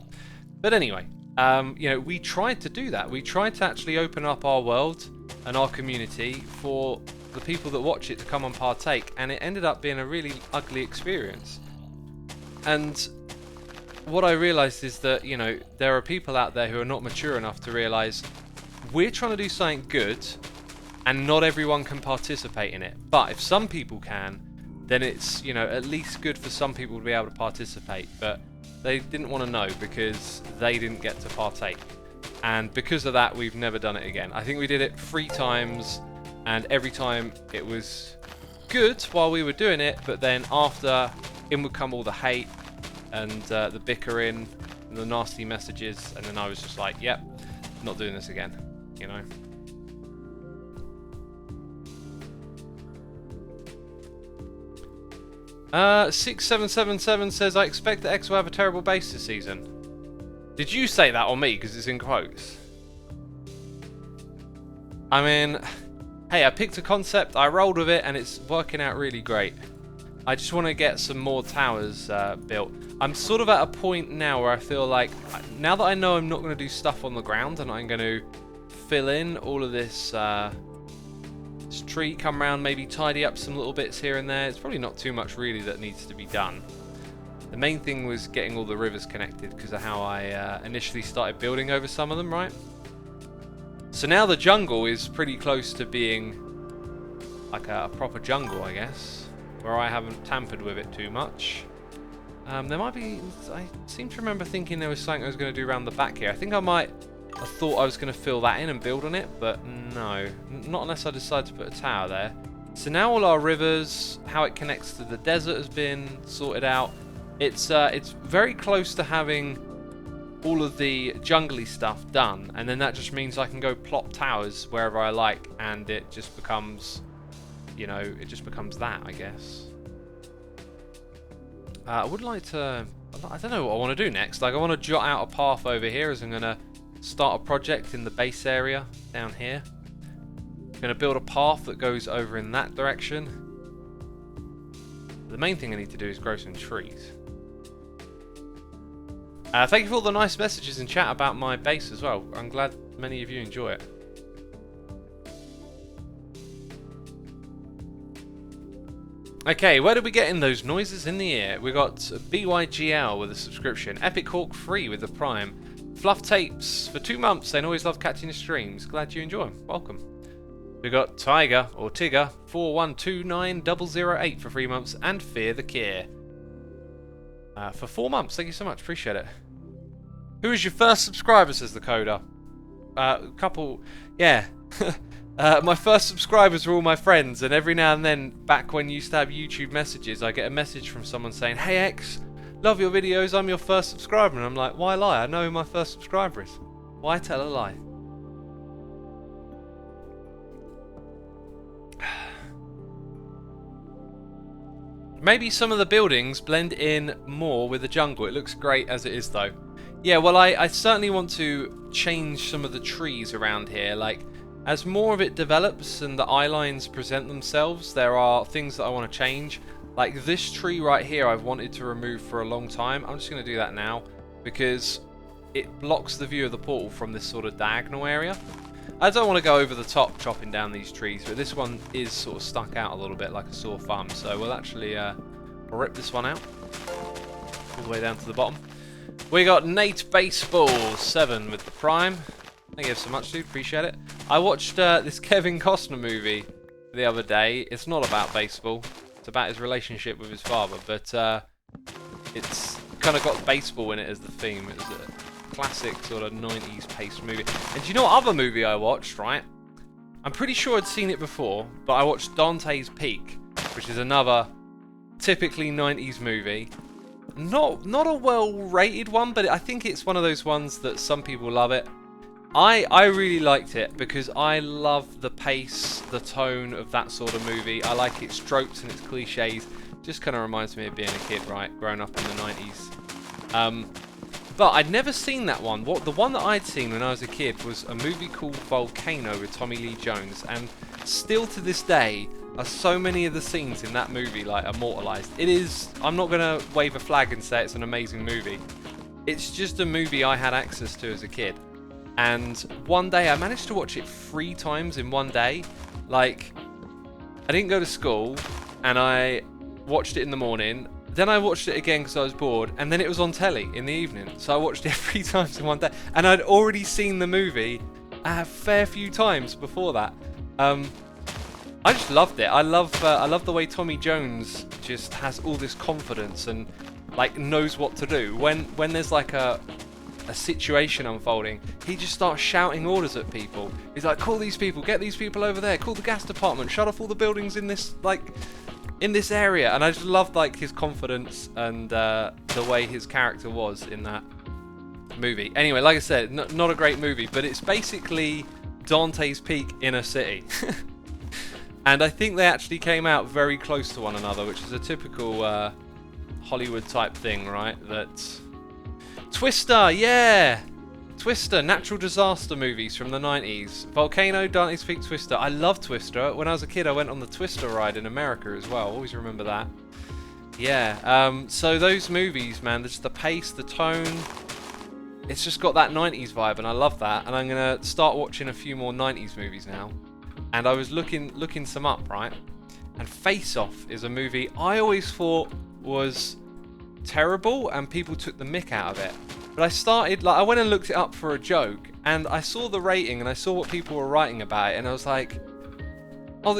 But anyway, you know, we tried to do that. We tried to actually open up our world and our community for the people that watch it to come and partake, and it ended up being a really ugly experience. And what I realised is that, you know, there are people out there who are not mature enough to realise we're trying to do something good and not everyone can participate in it. But if some people can, then it's, you know, at least good for some people to be able to participate. But they didn't want to know because they didn't get to partake. And because of that, we've never done it again. I think we did it 3 times, and every time it was good while we were doing it, but then after, in would come all the hate and the bickering and the nasty messages, and then I was just like, yep, not doing this again, you know. Uh, 6777 says, I expect that X will have a terrible base this season. Did you say that or me? Because it's in quotes. I mean, hey, I picked a concept, I rolled with it, and it's working out really great. I just want to get some more towers built. I'm sort of at a point now where I feel like, now that I know I'm not going to do stuff on the ground, and I'm going to fill in all of this, this tree, come around, maybe tidy up some little bits here and there. It's probably not too much really that needs to be done. The main thing was getting all the rivers connected because of how I initially started building over some of them, right? So now the jungle is pretty close to being like a proper jungle, I guess, where I haven't tampered with it too much. There might be, I seem to remember thinking there was something I was going to do around the back here. I think I thought I was going to fill that in and build on it, but no, not unless I decide to put a tower there. So now all our rivers, how it connects to the desert has been sorted out. It's very close to having all of the jungly stuff done, and then that just means I can go plop towers wherever I like, and it just becomes, you know, it just becomes that, I guess. I would like to, I don't know what I want to do next. Like, I want to jot out a path over here as I'm going to start a project in the base area down here. I'm going to build a path that goes over in that direction. The main thing I need to do is grow some trees. Thank you for all the nice messages in chat about my base as well. I'm glad many of you enjoy it. Okay, where did we get in those noises in the ear? We got BYGL with a subscription, Epic Hawk free with the Prime, Fluff Tapes for 2 months, they always love catching your streams. Glad you enjoy them. Welcome. We got Tiger, or Tigger, 4129008 for 3 months, and Fear the Kier for 4 months. Thank you so much, appreciate it. Who is your first subscriber, says the coder? Couple, yeah. My first subscribers were all my friends, and every now and then, back when you used to have YouTube messages, I get a message from someone saying, hey X, love your videos, I'm your first subscriber. And I'm like, why lie? I know who my first subscriber is. Why tell a lie? Maybe some of the buildings blend in more with the jungle. It looks great as it is though. Yeah, well I certainly want to change some of the trees around here. Like, as more of it develops and the eye lines present themselves, there are things that I want to change. Like this tree right here I've wanted to remove for a long time. I'm just going to do that now because it blocks the view of the portal from this sort of diagonal area. I don't want to go over the top chopping down these trees, but this one is sort of stuck out a little bit like a sore thumb. So we'll actually rip this one out all the way down to the bottom. We got Nate Baseball 7 with the Prime. Thank you so much, dude. Appreciate it. I watched this Kevin Costner movie the other day. It's not about baseball. It's about his relationship with his father, but it's kind of got baseball in it as the theme. It's a classic sort of 90s paced movie. And do you know what other movie I watched, right? I'm pretty sure I'd seen it before, but I watched Dante's Peak, which is another typically 90s movie. Not a well-rated one, but I think it's one of those ones that some people love it. I really liked it because I love the pace, the tone of that sort of movie. I like its tropes and its cliches. Just kind of reminds me of being a kid, right? Growing up in the 90s. But I'd never seen that one. The one that I'd seen when I was a kid was a movie called Volcano with Tommy Lee Jones. And still to this day, are so many of the scenes in that movie like immortalized. It is, I'm not going to wave a flag and say it's an amazing movie. It's just a movie I had access to as a kid. And one day I managed to watch it 3 times in one day. Like, I didn't go to school, and I watched it in the morning. Then I watched it again because I was bored, and then it was on telly in the evening. So I watched it 3 times in one day, and I'd already seen the movie a fair few times before that. I just loved it. I love the way Tommy Jones just has all this confidence and like knows what to do. When there's like a situation unfolding, he just starts shouting orders at people. He's like, call these people, get these people over there, call the gas department, shut off all the buildings in this area. And I just loved like his confidence and the way his character was in that movie. Anyway, like I said, not a great movie, but it's basically Dante's Peak in a city. And I think they actually came out very close to one another, which is a typical Hollywood type thing, right? That Twister, yeah! Twister, natural disaster movies from the 90s. Volcano, Dante's Peak, Twister. I love Twister. When I was a kid, I went on the Twister ride in America as well. Always remember that. Yeah, so those movies, man, just the pace, the tone, it's just got that 90s vibe, and I love that. And I'm going to start watching a few more 90s movies now. And I was looking some up, right? And Face Off is a movie I always thought was terrible, and people took the mick out of it. But I went and looked it up for a joke, and I saw the rating, and I saw what people were writing about it, and I was like, oh,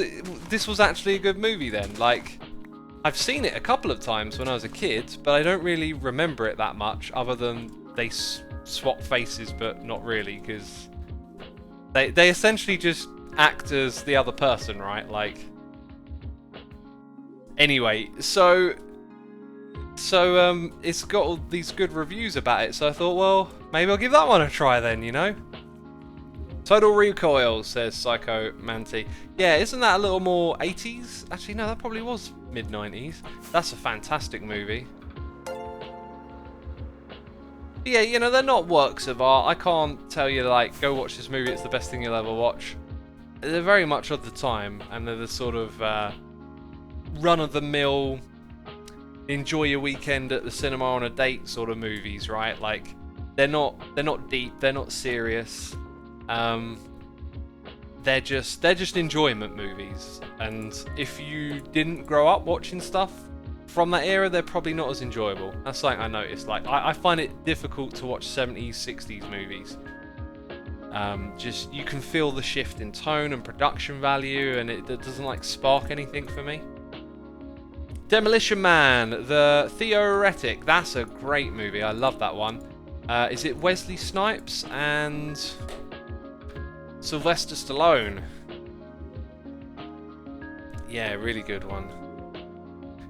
this was actually a good movie then. Like, I've seen it a couple of times when I was a kid, but I don't really remember it that much, other than they swap faces, but not really, because they essentially just act as the other person, right? Like, anyway, so it's got all these good reviews about it, so I thought, well, maybe I'll give that one a try then, you know? Total Recoil, says Psycho Manti. Yeah, isn't that a little more 80s? Actually, no, that probably was mid-90s. That's a fantastic movie. Yeah, you know, they're not works of art. I can't tell you, like, go watch this movie, it's the best thing you'll ever watch. They're very much of the time, and they're the sort of run-of-the-mill, enjoy your weekend at the cinema on a date sort of movies, right? Like, they're not deep, they're not serious. They're just enjoyment movies. And if you didn't grow up watching stuff from that era, they're probably not as enjoyable. That's something I noticed. Like, I find it difficult to watch 70s, 60s movies. Just, you can feel the shift in tone and production value, and it doesn't like spark anything for me. Demolition Man, the Theoretic. That's a great movie. I love that one. Is it Wesley Snipes and Sylvester Stallone? Yeah, really good one.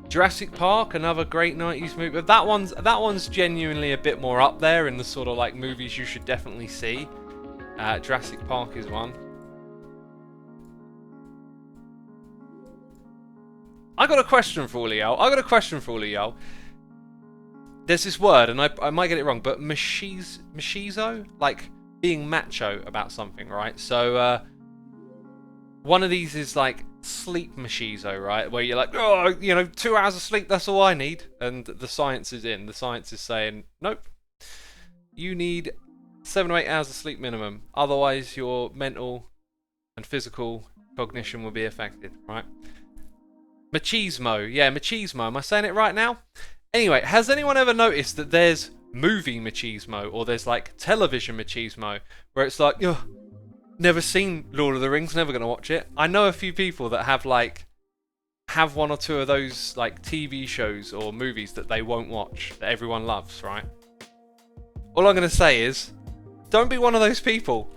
Jurassic Park, another great 90s movie. But that one's genuinely a bit more up there in the sort of like movies you should definitely see. Jurassic Park is one. I got a question for all of y'all. There's this word, and I might get it wrong, but machizo? Like, being macho about something, right? So, one of these is like sleep machizo, right? Where you're like, oh, 2 hours of sleep, that's all I need. And the science is in. The science is saying, nope. You need 7 or 8 hours of sleep minimum. Otherwise, your mental and physical cognition will be affected, right? Machismo. Yeah, machismo. Am I saying it right now? Anyway, has anyone ever noticed that there's movie machismo, or there's like television machismo, where it's like, ugh, never seen Lord of the Rings, never gonna watch it. I know a few people that have one or two of those like TV shows or movies that they won't watch, that everyone loves, right? All I'm gonna say is, don't be one of those people.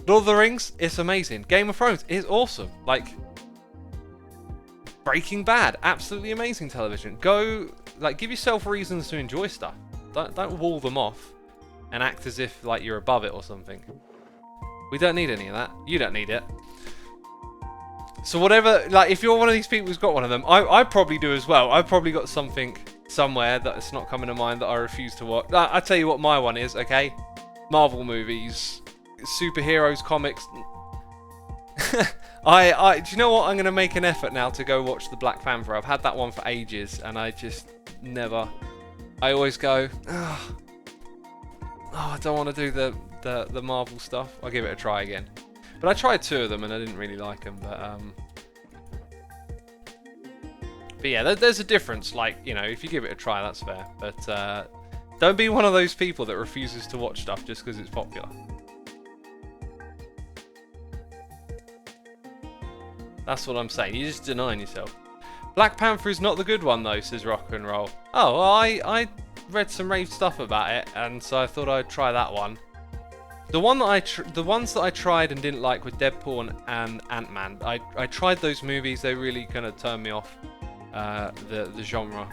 Lord of the Rings, it's amazing. Game of Thrones is awesome. Like, Breaking Bad, absolutely amazing television. Go, like, give yourself reasons to enjoy stuff. Don't wall them off and act as if like you're above it or something. We don't need any of that. You don't need it. So whatever, like, if you're one of these people who's got one of them, I probably do as well. I've probably got something somewhere that's not coming to mind that I refuse to watch. I tell you what my one is, okay? Marvel movies, superheroes, comics. Do you know what? I'm going to make an effort now to go watch the Black Panther. I've had that one for ages, and I just never. I always go, oh, I don't want to do the Marvel stuff. I'll give it a try again. But I tried 2 of them and I didn't really like them. But yeah, there's a difference. Like, you know, if you give it a try, that's fair. But don't be one of those people that refuses to watch stuff just because it's popular. That's what I'm saying. You're just denying yourself. Black Panther is not the good one though, says Rock and Roll. Oh, well, I read some rave stuff about it, and so I thought I'd try that one. The ones that I tried and didn't like were Deadpool and Ant-Man. I tried those movies. They really kind of turned me off the genre.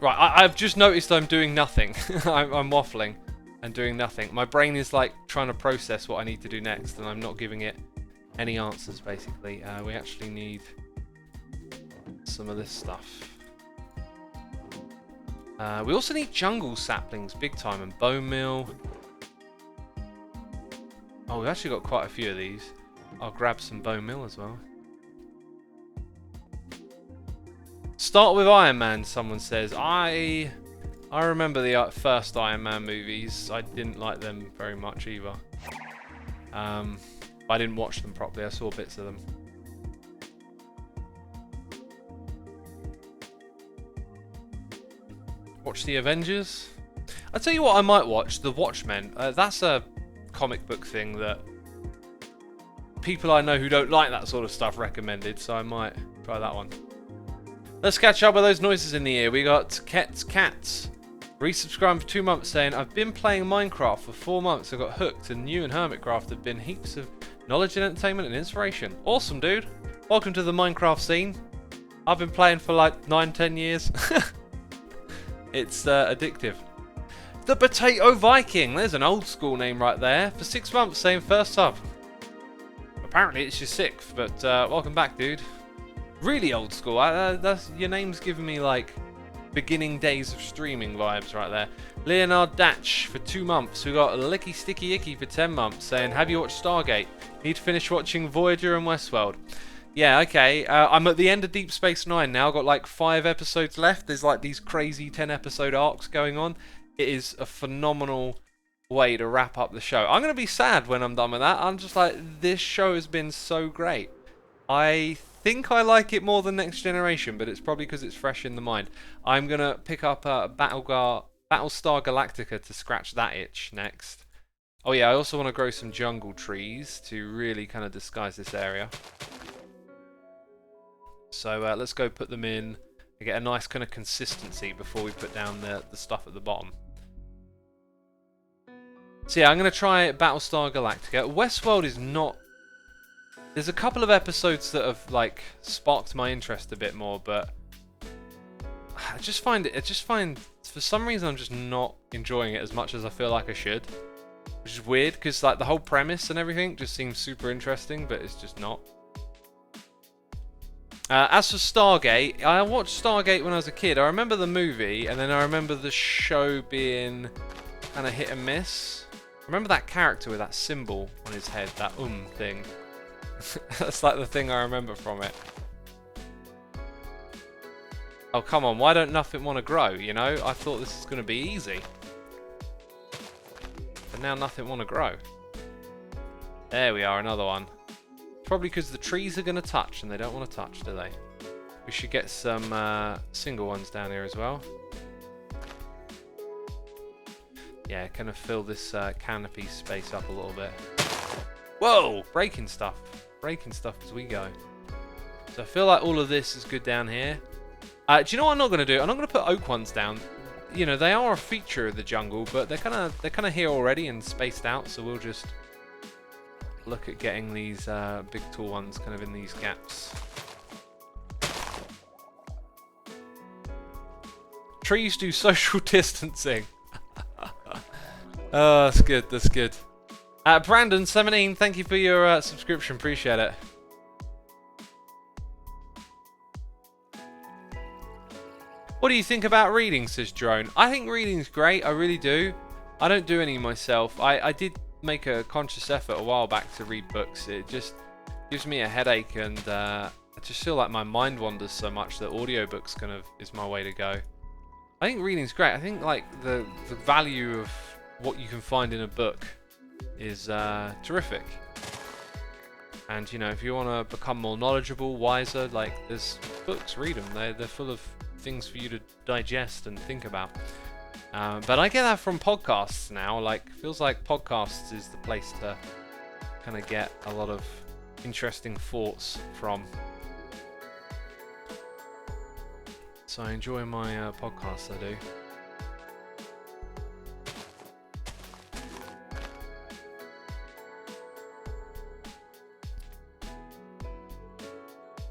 Right, I've just noticed I'm doing nothing. I'm waffling and doing nothing. My brain is like trying to process what I need to do next, and I'm not giving it any answers, basically. We actually need some of this stuff. We also need jungle saplings, big time, and bone meal. Oh, we've actually got quite a few of these. I'll grab some bone meal as well. Start with Iron Man, someone says. I remember the first Iron Man movies. I didn't like them very much either. I didn't watch them properly. I saw bits of them. Watch the Avengers. I'll tell you what I might watch. The Watchmen. That's a comic book thing that people I know who don't like that sort of stuff recommended, so I might try that one. Let's catch up with those noises in the ear. We got Cats. Resubscribed for 2 months saying, I've been playing Minecraft for 4 months. I got hooked, and you and Hermitcraft have been heaps of knowledge and entertainment and inspiration. Awesome, dude. Welcome to the Minecraft scene. I've been playing for like 9-10 years. It's addictive. The Potato Viking. There's an old school name right there. For 6 months saying first sub. Apparently it's your 6th, but welcome back, dude. Really old school. Your name's giving me like beginning days of streaming vibes right there. Leonard Datch for 2 months. We got Licky Sticky Icky for 10 months saying, have you watched Stargate? Need to finish watching Voyager and Westworld. Yeah, okay. I'm at the end of Deep Space Nine now. Got like 5 episodes left. There's like these crazy 10-episode arcs going on. It is a phenomenal way to wrap up the show. I'm going to be sad when I'm done with that. I'm just like, this show has been so great. I think I like it more than Next Generation, but it's probably because it's fresh in the mind. I'm going to pick up Battlestar Galactica to scratch that itch next. Oh yeah, I also want to grow some jungle trees to really kind of disguise this area. So let's go put them in and get a nice kind of consistency before we put down the stuff at the bottom. So yeah, I'm going to try Battlestar Galactica. Westworld is not... There's a couple of episodes that have like sparked my interest a bit more, but I just find for some reason I'm just not enjoying it as much as I feel like I should. Which is weird because like the whole premise and everything just seems super interesting, but it's just not. As for Stargate, I watched Stargate when I was a kid. I remember the movie, and then I remember the show being kind of hit and miss. I remember that character with that symbol on his head, that thing. That's like the thing I remember from it. Oh, come on, why don't nothing want to grow, you know? I thought this was going to be easy. But now nothing want to grow. There we are, another one. Probably because the trees are going to touch, and they don't want to touch, do they? We should get some single ones down here as well. Yeah, kind of fill this canopy space up a little bit. Whoa! Breaking stuff. Breaking stuff as we go. So I feel like all of this is good down here. Do you know what I'm not going to do? I'm not going to put oak ones down. You know, they are a feature of the jungle, but they're kind of here already and spaced out, so we'll just look at getting these big tall ones kind of in these gaps. Trees do social distancing. Oh, that's good, that's good. Brandon17, thank you for your subscription, appreciate it. What do you think about reading, says Drone? I think reading's great, I really do. I don't do any myself. I did make a conscious effort a while back to read books. It just gives me a headache, and I just feel like my mind wanders so much that audiobooks kind of is my way to go. I think reading's great. I think like the value of what you can find in a book is terrific. And you know, if you want to become more knowledgeable, wiser, like there's books, read them. They're full of things for you to digest and think about. But I get that from podcasts now. Like, feels like podcasts is the place to kind of get a lot of interesting thoughts from. So I enjoy my podcasts, I do.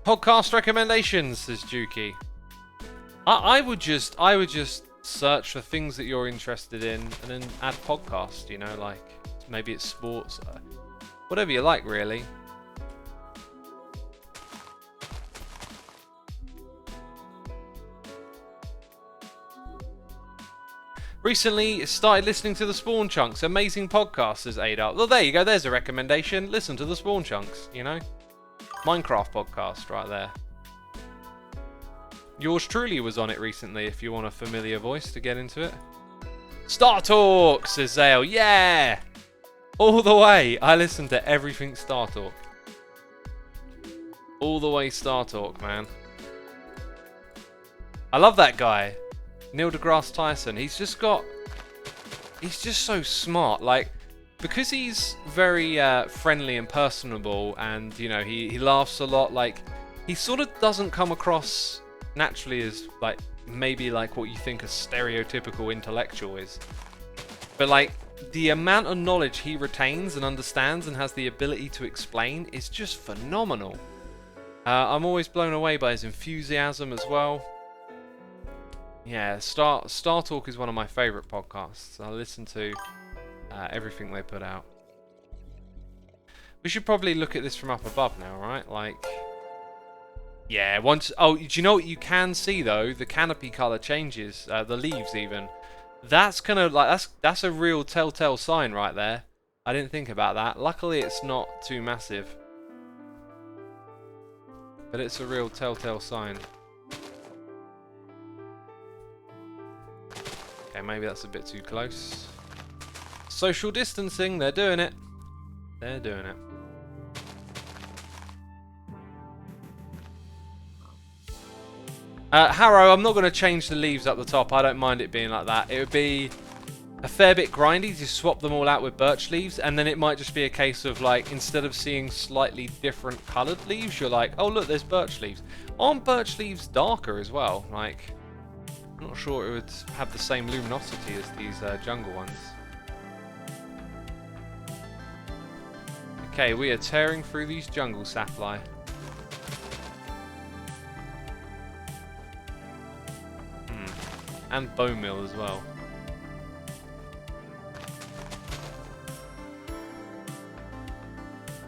Podcast recommendations, says Juki. I would just search for things that you're interested in and then add podcast, you know, like maybe it's sports, whatever you like, really. Recently started listening to the Spawn Chunks, amazing podcast, says Ada. Well, there you go, there's a recommendation. Listen to the Spawn Chunks, you know. Minecraft podcast right there. Yours truly was on it recently if you want a familiar voice to get into it. Star Talk, says Zale. Yeah! All the way. I listen to everything Star Talk. All the way Star Talk, man. I love that guy. Neil deGrasse Tyson. He's just so smart. Like, because he's very friendly and personable, and you know he laughs a lot. Like, he sort of doesn't come across naturally as like maybe like what you think a stereotypical intellectual is. But like the amount of knowledge he retains and understands and has the ability to explain is just phenomenal. I'm always blown away by his enthusiasm as well. Yeah, Star Talk is one of my favourite podcasts. I listen to everything they put out. We should probably look at this from up above now, right? Like, yeah, once... Oh, do you know what you can see, though? The canopy colour changes, the leaves even. That's kind of like... That's a real telltale sign right there. I didn't think about that. Luckily, it's not too massive. But it's a real telltale sign. Okay, maybe that's a bit too close. Social distancing, they're doing it. They're doing it. Harrow, I'm not going to change the leaves up the top. I don't mind it being like that. It would be a fair bit grindy to swap them all out with birch leaves, and then it might just be a case of like, instead of seeing slightly different coloured leaves, you're like, oh look, there's birch leaves. Aren't birch leaves darker as well? Like, I'm not sure it would have the same luminosity as these jungle ones. Okay, we are tearing through these jungle sapphire. And bone meal as well.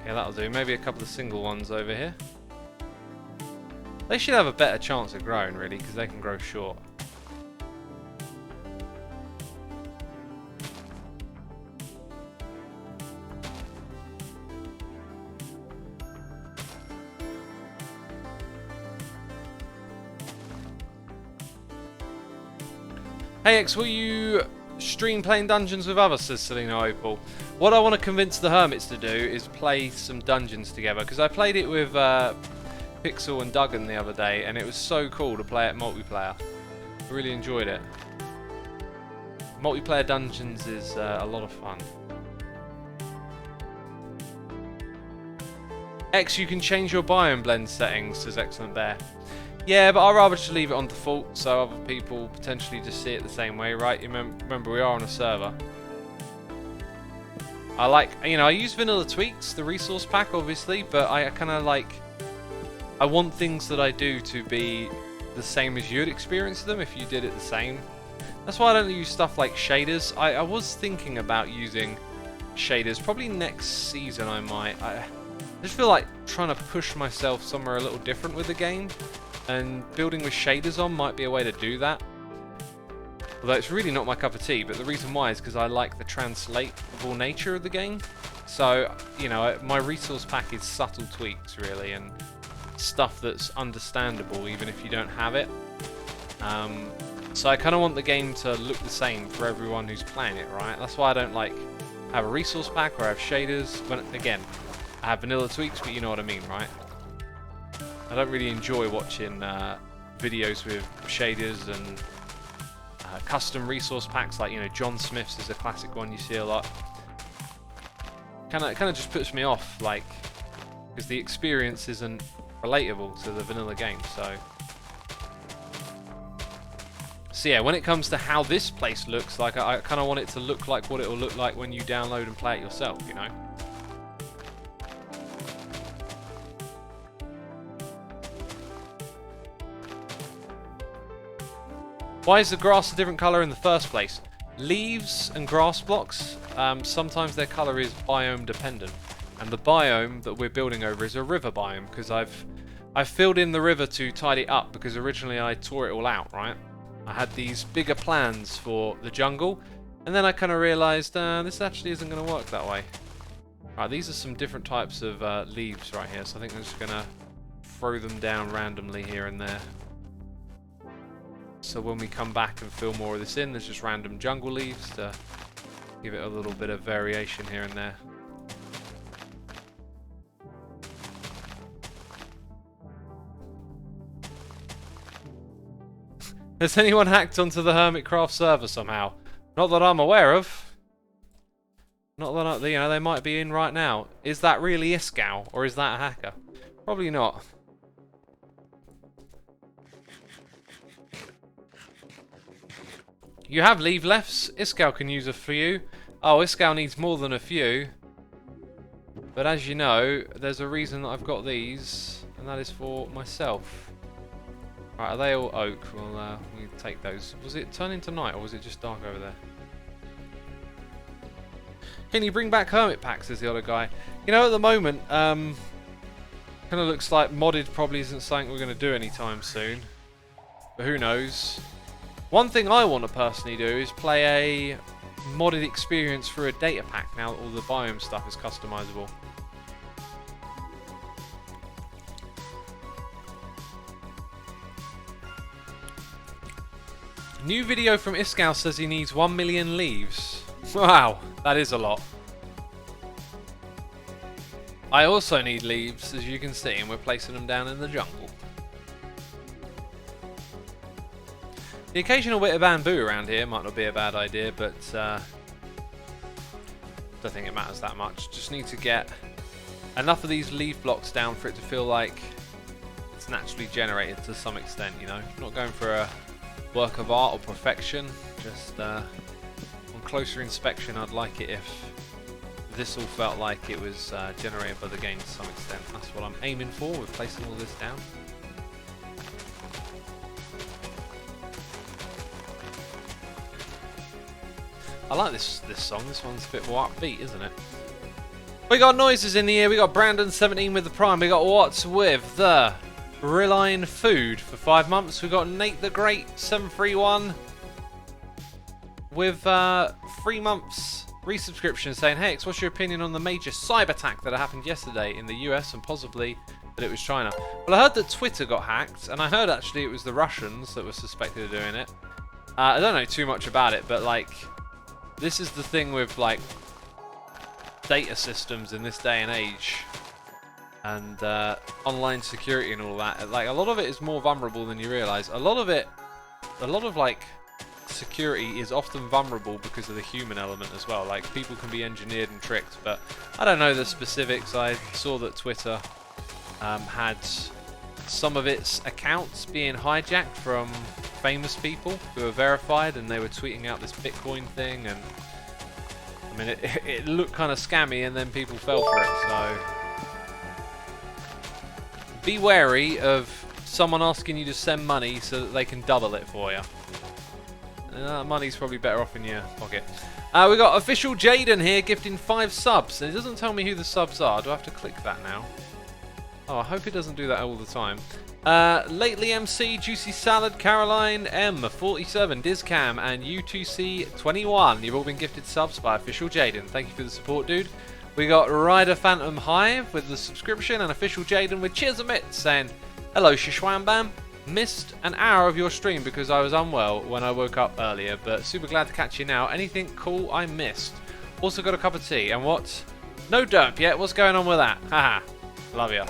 Okay, that'll do. Maybe a couple of single ones over here. They should have a better chance of growing, really, because they can grow short. Hey X, will you stream playing dungeons with others, says Selena Opal. What I want to convince the hermits to do is play some dungeons together, because I played it with Pixel and Duggan the other day, and it was so cool to play it multiplayer. I really enjoyed it. Multiplayer dungeons is a lot of fun. X, you can change your biome blend settings, says Excellent Bear. Yeah, but I'd rather just leave it on default so other people potentially just see it the same way, right? Remember, we are on a server. I like, you know, I use vanilla tweaks, the resource pack, obviously, but I kind of like, I want things that I do to be the same as you'd experience them if you did it the same. That's why I don't use stuff like shaders. I was thinking about using shaders. Probably next season I might. I just feel like trying to push myself somewhere a little different with the game. And building with shaders on might be a way to do that. Although it's really not my cup of tea, but the reason why is because I like the translatable nature of the game. So, you know, my resource pack is subtle tweaks, really, and stuff that's understandable even if you don't have it. So I kind of want the game to look the same for everyone who's playing it, right? That's why I don't like have a resource pack or have shaders. When again, I have vanilla tweaks, but you know what I mean, right? I don't really enjoy watching videos with shaders and custom resource packs, like, you know, John Smith's is a classic one you see a lot. Kind of just puts me off, like, because the experience isn't relatable to the vanilla game. So yeah, when it comes to how this place looks, like, I kind of want it to look like what it will look like when you download and play it yourself, you know? Why is the grass a different colour in the first place? Leaves and grass blocks, sometimes their colour is biome dependent. And the biome that we're building over is a river biome, because I've filled in the river to tidy it up, because originally I tore it all out, right? I had these bigger plans for the jungle, and then I kind of realised this actually isn't going to work that way. Right, these are some different types of leaves right here, so I think I'm just going to throw them down randomly here and there. So when we come back and fill more of this in, there's just random jungle leaves to give it a little bit of variation here and there. Has anyone hacked onto the Hermitcraft server somehow? Not that I'm aware of. Not that you know, they might be in right now. Is that really Iskow, or is that a hacker? Probably not. You have leave lefts. Iskow can use a few. Oh, Iskow needs more than a few. But as you know, there's a reason that I've got these, and that is for myself. Right, are they all oak? Well, we take those. Was it turn into night, or was it just dark over there? Can you bring back hermit packs, says the other guy. You know, at the moment, kind of looks like modded probably isn't something we're going to do anytime soon. But who knows? One thing I want to personally do is play a modded experience through a data pack now that all the biome stuff is customizable. New video from Iskow says he needs 1 million leaves. Wow, that is a lot. I also need leaves, as you can see, and we're placing them down in the jungle. The occasional bit of bamboo around here might not be a bad idea, but don't think it matters that much. Just need to get enough of these leaf blocks down for it to feel like it's naturally generated to some extent, you know. Not going for a work of art or perfection, just on closer inspection I'd like it if this all felt like it was generated by the game to some extent. That's what I'm aiming for with placing all this down. I like this song. This one's a bit more upbeat, isn't it? We got noises in the ear. We got Brandon17 with the Prime. We got What's with the Reline Food for 5 months. We got Nate the Great 731 with 3 months resubscription, saying, "Hey, what's your opinion on the major cyber attack that happened yesterday in the US and possibly that it was China?" Well, I heard that Twitter got hacked, and I heard actually it was the Russians that were suspected of doing it. I don't know too much about it, but like, this is the thing with like data systems in this day and age, and online security and all that. Like, a lot of it is more vulnerable than you realise. A lot of like security is often vulnerable because of the human element as well. Like, people can be engineered and tricked, but I don't know the specifics. I saw that Twitter had some of its accounts being hijacked from famous people who are verified, and they were tweeting out this Bitcoin thing, and I mean it looked kind of scammy, and then people fell for it. So be wary of someone asking you to send money so that they can double it for you. Money's probably better off in your pocket. We got official Jaden here gifting 5 subs, and it doesn't tell me who the subs are. Do I have to click that now? Oh, I hope it doesn't do that all the time. Lately MC, Juicy Salad, Caroline M, 47, Dizcam, and U2C21. You've all been gifted subs by official Jaden. Thank you for the support, dude. We got Ryder Phantom Hive with the subscription, and official Jaden with Cheers a Mitt saying, "Hello, Shishwam Bam." Missed an hour of your stream because I was unwell when I woke up earlier, but super glad to catch you now. Anything cool I missed? Also got a cup of tea. And what? No derp yet. What's going on with that? Haha. Love ya.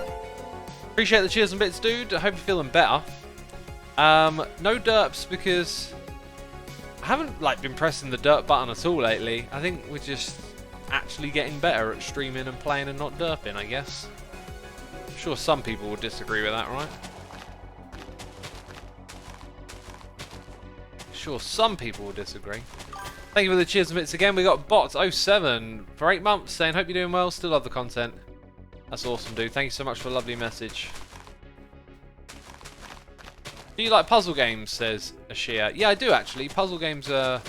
Appreciate the cheers and bits, dude. I hope you're feeling better. No derps because I haven't like been pressing the derp button at all lately. I think we're just actually getting better at streaming and playing and not derping, I guess. I'm sure some people will disagree with that, right? Sure, some people will disagree. Thank you for the cheers and bits again. We got Bot07 for 8 months saying, hope you're doing well, still love the content. That's awesome, dude. Thank you so much for a lovely message. Do you like puzzle games, says Ashia. Yeah, I do actually. Puzzle games are,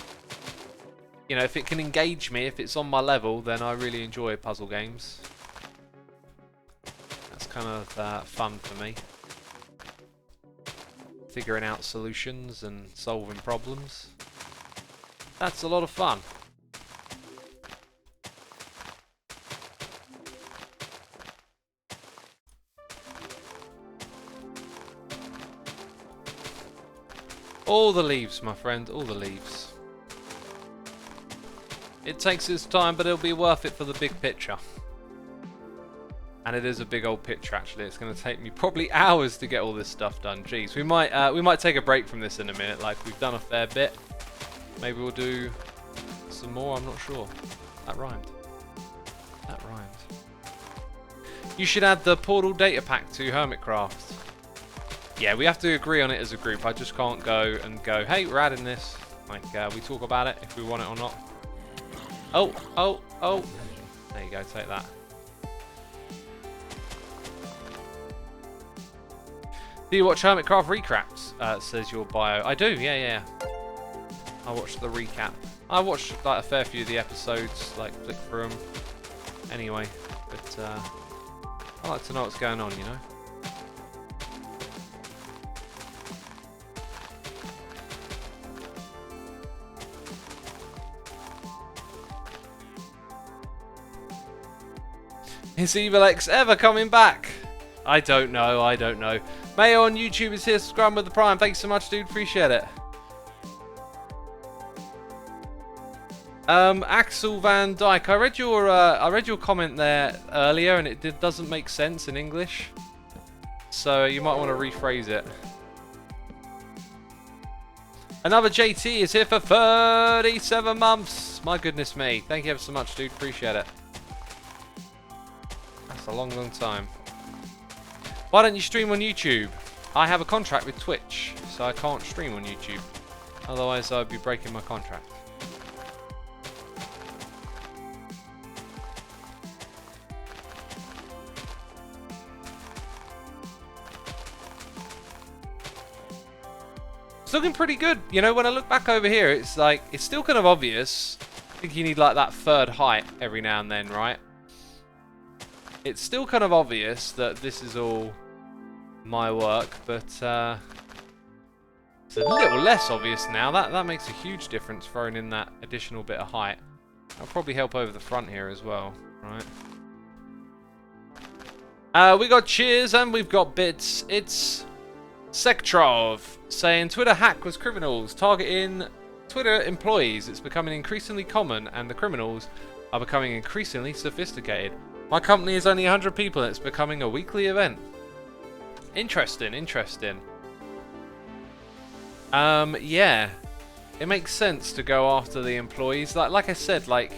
you know, if it can engage me, if it's on my level, then I really enjoy puzzle games. That's kind of fun for me. Figuring out solutions and solving problems. That's a lot of fun. All the leaves, my friend, all the leaves. It takes its time, but it'll be worth it for the big picture. And it is a big old picture, actually. It's going to take me probably hours to get all this stuff done. Jeez, we might take a break from this in a minute. Like, we've done a fair bit. Maybe we'll do some more. I'm not sure. That rhymed. That rhymed. You should add the Portal data pack to Hermitcraft. Yeah, we have to agree on it as a group. I just can't go and go, hey, we're adding this. Like, we talk about it if we want it or not. Oh, oh, oh. There you go, take that. Do you watch Hermitcraft recaps? Says your bio. I do, yeah. I watched the recap. I watched like a fair few of the episodes, like flick through them. Anyway, but I like to know what's going on, you know. Is Evil X ever coming back? I don't know, I don't know. Mayo on YouTube is here, subscribe with the Prime. Thanks so much, dude, appreciate it. Axel Van Dyke, I read your comment there earlier, and it doesn't make sense in English, so you might want to rephrase it. Another JT is here for 37 months. My goodness me, thank you ever so much, dude. Appreciate it. That's a long, long time. Why don't you stream on YouTube? I have a contract with Twitch, so I can't stream on YouTube. Otherwise, I'd be breaking my contract. It's looking pretty good. You know, when I look back over here, it's like, it's still kind of obvious. I think you need like that third height every now and then, right? It's still kind of obvious that this is all my work, but it's a little less obvious now. That makes a huge difference, throwing in that additional bit of height. That'll probably help over the front here as well, right? We got cheers and we've got bits. It's Sektrov saying Twitter hack was criminals targeting Twitter employees. It's becoming increasingly common and the criminals are becoming increasingly sophisticated. My company is only 100 people and it's becoming a weekly event. Interesting, interesting. Yeah. It makes sense to go after the employees. Like I said, like,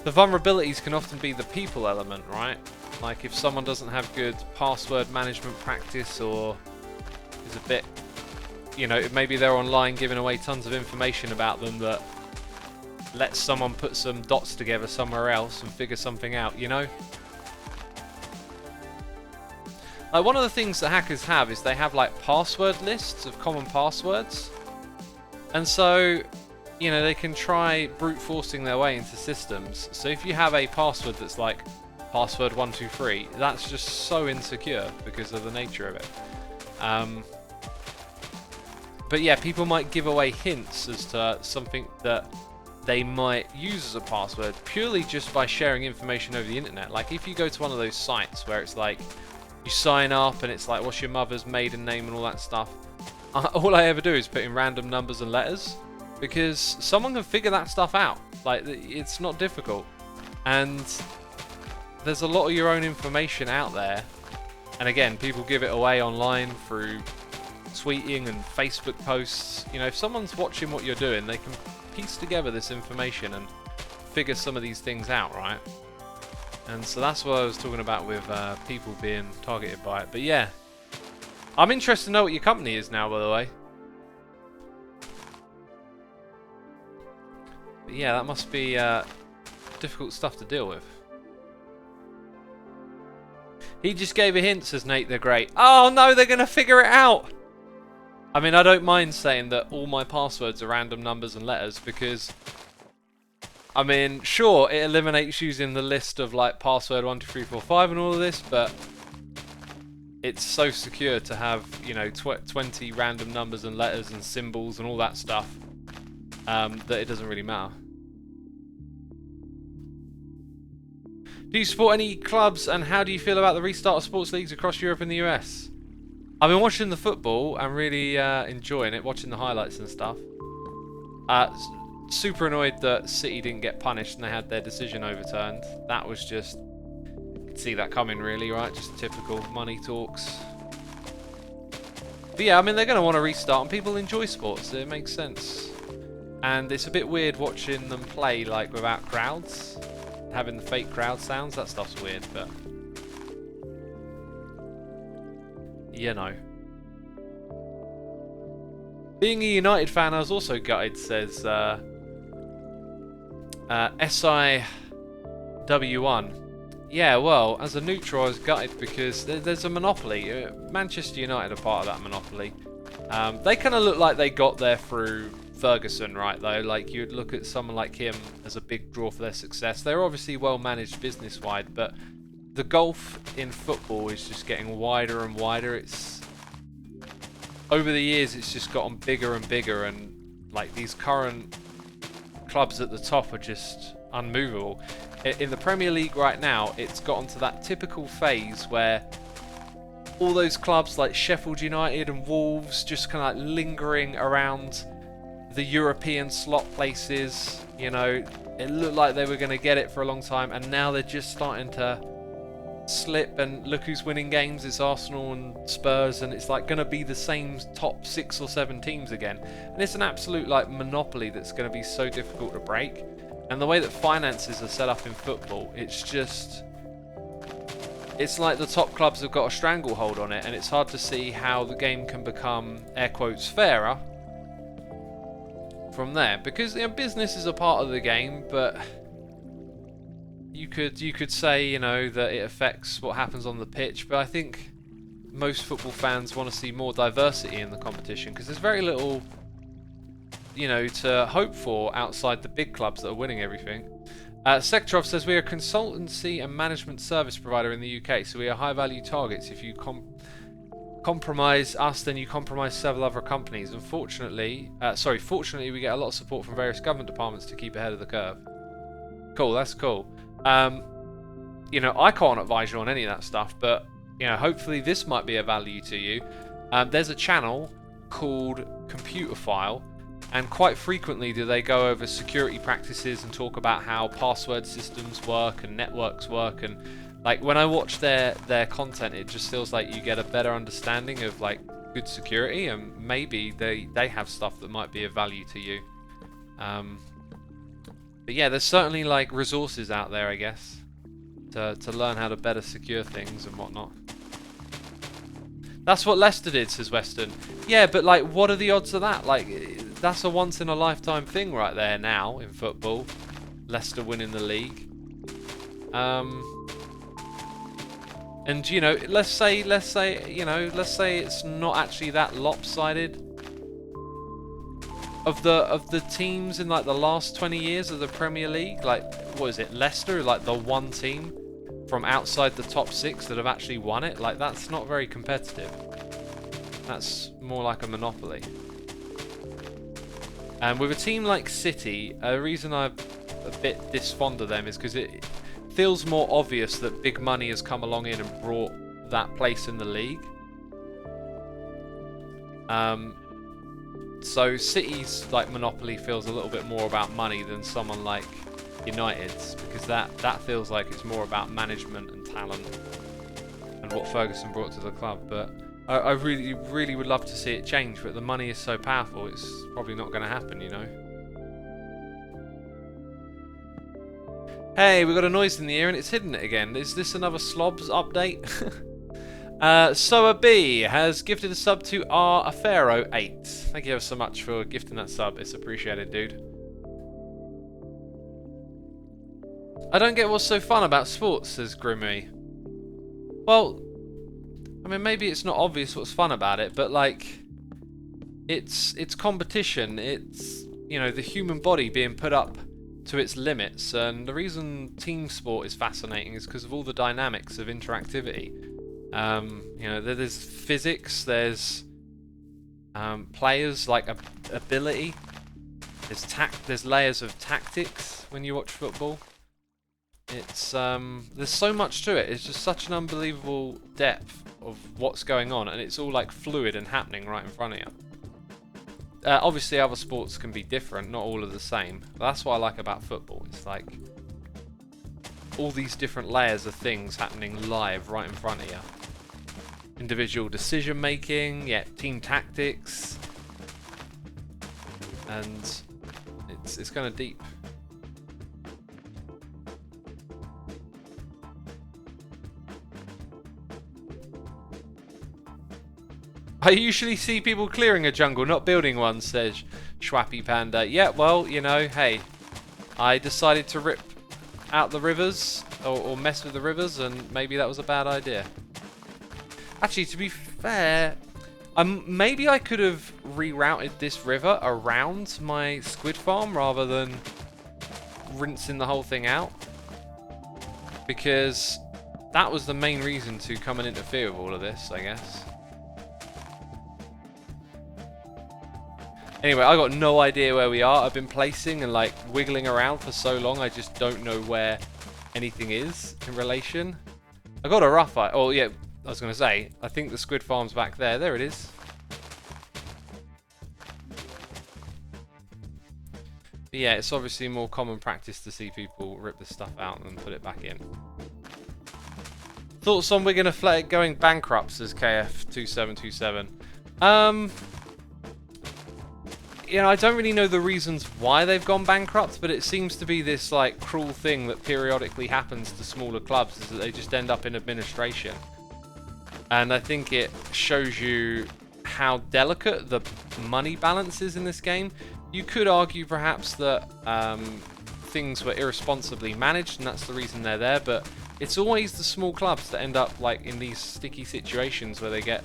the vulnerabilities can often be the people element, right? Like, if someone doesn't have good password management practice or is a bit, you know, maybe they're online giving away tons of information about them that lets someone put some dots together somewhere else and figure something out, you know? Like, one of the things that hackers have is they have like password lists of common passwords, and so, you know, they can try brute forcing their way into systems. So if you have a password that's like password 123, that's just so insecure because of the nature of it. But yeah, people might give away hints as to something that they might use as a password purely just by sharing information over the internet. Like, if you go to one of those sites where it's like, you sign up and it's like, what's your mother's maiden name and all that stuff. All I ever do is put in random numbers and letters, because someone can figure that stuff out. Like, it's not difficult. And there's a lot of your own information out there. And again, people give it away online through tweeting and Facebook posts. You know, if someone's watching what you're doing, they can piece together this information and figure some of these things out, right? And so that's what I was talking about with people being targeted by it. But yeah, I'm interested to know what your company is now, by the way. But yeah, that must be difficult stuff to deal with. He just gave a hint, says Nate, they're great. Oh no, they're going to figure it out! I mean, I don't mind saying that all my passwords are random numbers and letters, because, I mean, sure, it eliminates using the list of, like, password 12345 and all of this, but it's so secure to have, you know, 20 random numbers and letters and symbols and all that stuff, that it doesn't really matter. Do you support any clubs, and how do you feel about the restart of sports leagues across Europe and the US? I've been watching the football and really enjoying it, watching the highlights and stuff. Super annoyed that City didn't get punished and they had their decision overturned. That was just, you could see that coming really, right? Just typical money talks. But yeah, I mean, they're going to want to restart, and people enjoy sports, so it makes sense. And it's a bit weird watching them play, like, without crowds. Having the fake crowd sounds, that stuff's weird, but you know. Being a United fan, I was also gutted, says SIW1. Yeah, well, as a neutral, I was gutted because there's a monopoly. Manchester United are part of that monopoly. They kind of look like they got there through Ferguson, right, though? Like, you'd look at someone like him as a big draw for their success. They're obviously well managed business-wide, but the gulf in football is just getting wider and wider. It's, over the years, it's just gotten bigger and bigger, and like, these current clubs at the top are just unmovable. In the Premier League right now, it's gotten to that typical phase where all those clubs like Sheffield United and Wolves just kind of like lingering around the European slot places. You know, it looked like they were going to get it for a long time, and now they're just starting to slip, and look who's winning games. It's Arsenal and Spurs, and it's like going to be the same top 6 or 7 teams again, and it's an absolute like monopoly that's going to be so difficult to break. And the way that finances are set up in football, it's just, it's like the top clubs have got a stranglehold on it, and it's hard to see how the game can become, air quotes, fairer from there, because, you know, business is a part of the game, but you could say, you know, that it affects what happens on the pitch. But I think most football fans want to see more diversity in the competition, because there's very little, you know, to hope for outside the big clubs that are winning everything. Sektorov says, we are a consultancy and management service provider in the UK, so we are high value targets. If you compromise us, then you compromise several other companies. Unfortunately, fortunately, we get a lot of support from various government departments to keep ahead of the curve. Cool, that's cool. You know, I can't advise you on any of that stuff, but, you know, hopefully this might be of value to you. There's a channel called Computer File, and quite frequently do they go over security practices and talk about how password systems work and networks work, and like, when I watch their content, it just feels like you get a better understanding of like good security, and maybe they have stuff that might be of value to you. But yeah, there's certainly like resources out there, I guess, to learn how to better secure things and whatnot. That's what Leicester did, says Weston. Yeah, but like, what are the odds of that? Like, that's a once in a lifetime thing right there now in football. Leicester winning the league. And, you know, let's say it's not actually that lopsided. Of the teams in like the last 20 years of the Premier League, like, what is it, Leicester, like the one team from outside the top 6 that have actually won it? Like, that's not very competitive. That's more like a monopoly. And with a team like City, a reason I'm a bit disfond of them is because it feels more obvious that big money has come along in and brought that place in the league. So City's like monopoly feels a little bit more about money than someone like United's, because that feels like it's more about management and talent and what Ferguson brought to the club. But I really would love to see it change, but the money is so powerful, it's probably not going to happen, you know. Hey, we got a noise in the ear and it's hidden it again. Is this another Slobs update? Soa B has gifted a sub to R Afero 8. Thank you ever so much for gifting that sub. It's appreciated, dude. I don't get what's so fun about sports, says Grimmy. Well, I mean, maybe it's not obvious what's fun about it, but like, it's competition. It's, you know, the human body being put up to its limits, and the reason team sport is fascinating is because of all the dynamics of interactivity. You know, there's physics, there's players, like ability, there's layers of tactics when you watch football. It's there's so much to it. It's just such an unbelievable depth of what's going on, and it's all like fluid and happening right in front of you. Obviously other sports can be different, not all are the same. But that's what I like about football. It's like all these different layers of things happening live right in front of you. Individual decision making, yeah, team tactics, and it's kind of deep. I usually see people clearing a jungle, not building one, says Schwappy Panda. Yeah, well, you know, hey, I decided to rip out the rivers, or mess with the rivers, and maybe that was a bad idea. Actually, to be fair, maybe I could have rerouted this river around my squid farm rather than rinsing the whole thing out, because that was the main reason to come and interfere with all of this, I guess. Anyway, I got no idea where we are. I've been placing and like wiggling around for so long, I just don't know where anything is in relation. I got a rough idea. Oh yeah, I was going to say, I think the squid farm's back there. There it is. But yeah, it's obviously more common practice to see people rip this stuff out and put it back in. Thoughts on Wigan Athletic going bankrupt, says KF2727. You know, I don't really know the reasons why they've gone bankrupt, but it seems to be this like cruel thing that periodically happens to smaller clubs, is that they just end up in administration. And I think it shows you how delicate the money balance is in this game. You could argue perhaps that things were irresponsibly managed, and that's the reason they're there, but it's always the small clubs that end up like in these sticky situations where they get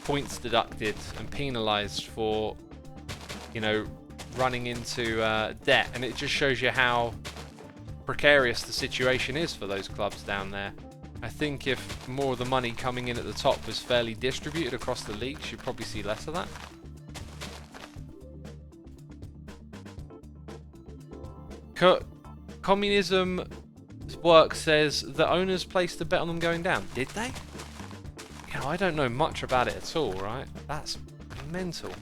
points deducted and penalised for, you know, running into debt. And it just shows you how precarious the situation is for those clubs down there. I think if more of the money coming in at the top was fairly distributed across the leagues, you'd probably see less of that. Communism Work says the owners placed a bet on them going down. Did they? You know, I don't know much about it at all, right? That's mental.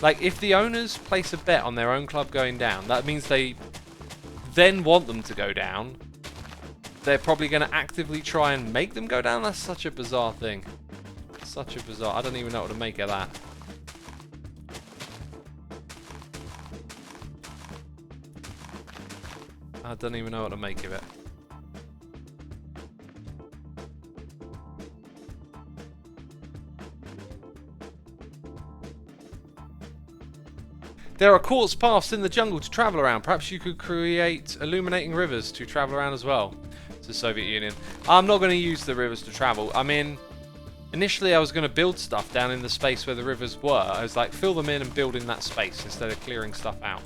Like, if the owners place a bet on their own club going down, that means they then want them to go down. They're probably going to actively try and make them go down. That's such a bizarre thing. Such a bizarre... I don't even know what to make of that. I don't even know what to make of it. There are quartz paths in the jungle to travel around. Perhaps you could create illuminating rivers to travel around as well. To the Soviet Union. I'm not going to use the rivers to travel. I mean, initially I was going to build stuff down in the space where the rivers were. I was like, fill them in and build in that space instead of clearing stuff out.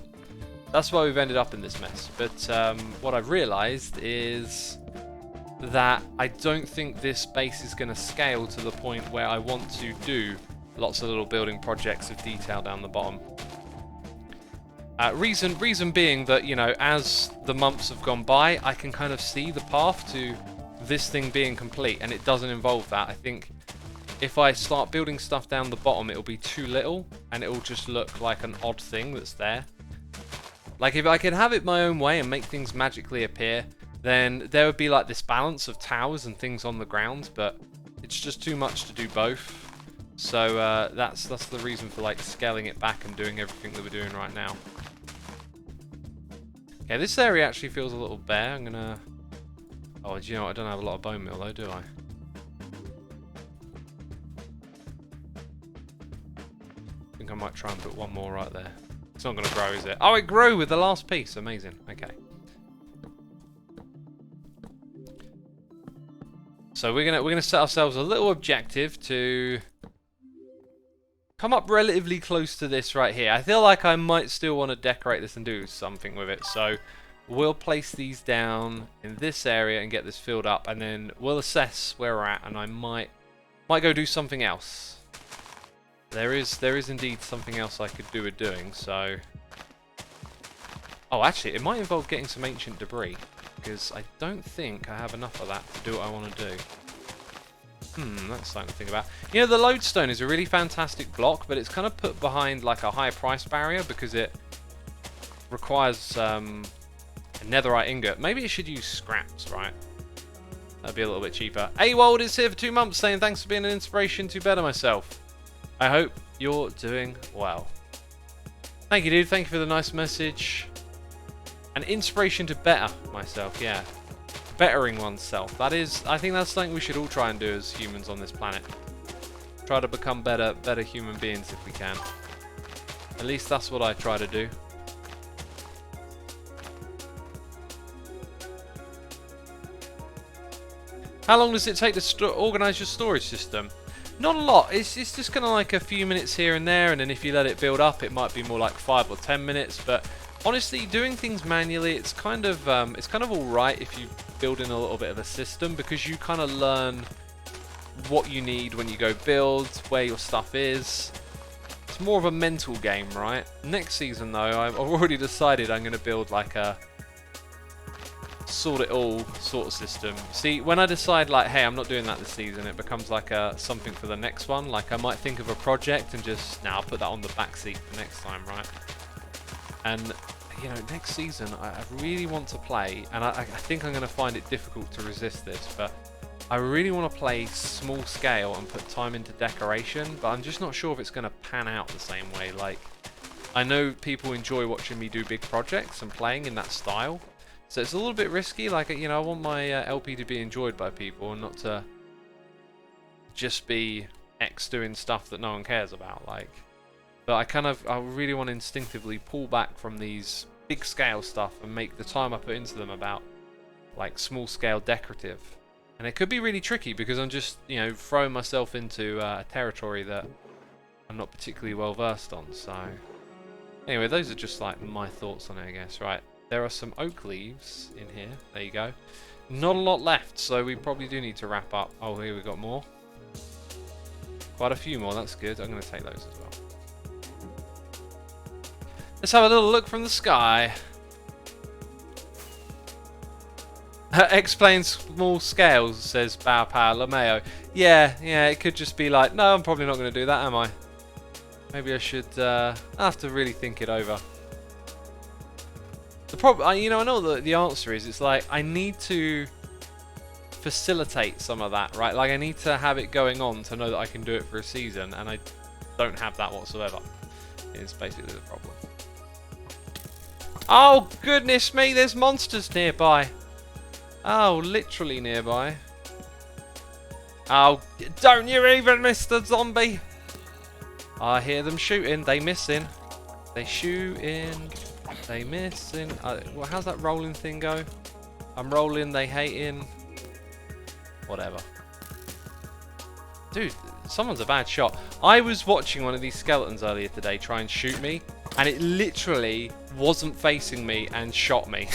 That's why we've ended up in this mess. But what I've realised is that I don't think this base is going to scale to the point where I want to do lots of little building projects of detail down the bottom. Reason being that, you know, as the months have gone by, I can kind of see the path to this thing being complete, and it doesn't involve that. I think if I start building stuff down the bottom, it'll be too little, and it'll just look like an odd thing that's there. Like, if I could have it my own way and make things magically appear, then there would be like this balance of towers and things on the ground, but it's just too much to do both. So that's the reason for like scaling it back and doing everything that we're doing right now. Okay, this area actually feels a little bare. I'm gonna... Oh, do you know what? I don't have a lot of bone meal though, do I? I think I might try and put one more right there. It's not gonna grow, is it? Oh, it grew with the last piece. Amazing. Okay. So we're gonna set ourselves a little objective to come up relatively close to this right here. I feel like I might still want to decorate this and do something with it. So we'll place these down in this area and get this filled up, and then we'll assess where we're at, and I might go do something else. There is indeed something else I could do with doing, so... Oh, actually, it might involve getting some ancient debris, because I don't think I have enough of that to do what I want to do. That's something to think about. You know, the lodestone is a really fantastic block, but it's kind of put behind like a high price barrier because it requires a netherite ingot. Maybe it should use scraps, right? That'd be a little bit cheaper. AWOLD is here for 2 months saying thanks for being an inspiration to better myself. I hope you're doing well. Thank you, dude. Thank you for the nice message. An inspiration to better myself, yeah. Bettering oneself. That is, I think that's something we should all try and do as humans on this planet. Try to become better human beings if we can. At least that's what I try to do. How long does it take to organize your storage system? Not a lot. It's just kind of like a few minutes here and there, and then if you let it build up, it might be more like 5 or 10 minutes. But honestly, doing things manually, it's kind of all right if you build in a little bit of a system, because you kind of learn what you need when you go build, where your stuff is. It's more of a mental game, right? Next season, though, I've already decided I'm going to build like a sort it all sort of system. See, when I decide like, hey, I'm not doing that this season, it becomes like something for the next one. Like I might think of a project and just, I'll put that on the back seat for next time, right? And you know, next season I really want to play, and I think I'm going to find it difficult to resist this, but I really want to play small scale and put time into decoration, but I'm just not sure if it's going to pan out the same way. Like, I know people enjoy watching me do big projects and playing in that style. So it's a little bit risky, like, you know, I want my LP to be enjoyed by people and not to just be X doing stuff that no one cares about, like. But I really want to instinctively pull back from these big scale stuff and make the time I put into them about, like, small scale decorative. And it could be really tricky because I'm just, you know, throwing myself into a territory that I'm not particularly well versed on, so. Anyway, those are just, like, my thoughts on it, I guess, right? There are some oak leaves in here. There you go. Not a lot left, so we probably do need to wrap up. Oh, here we got more. Quite a few more. That's good. I'm going to take those as well. Let's have a little look from the sky. Explains small scales, says Bao Pao Lameo. Yeah, it could just be like, no, I'm probably not going to do that, am I? Maybe I should, I have to really think it over. The problem, you know, I know that the answer is, it's like, I need to facilitate some of that, right? Like, I need to have it going on to know that I can do it for a season, and I don't have that whatsoever. It's basically the problem. Oh, goodness me, there's monsters nearby. Oh, literally nearby. Oh, don't you even miss the zombie? I hear them shooting, they missing. They shooting. They missing. Well, how's that rolling thing go? I'm rolling, they hating. Whatever. Dude, someone's a bad shot. I was watching one of these skeletons earlier today try and shoot me, and it literally wasn't facing me and shot me.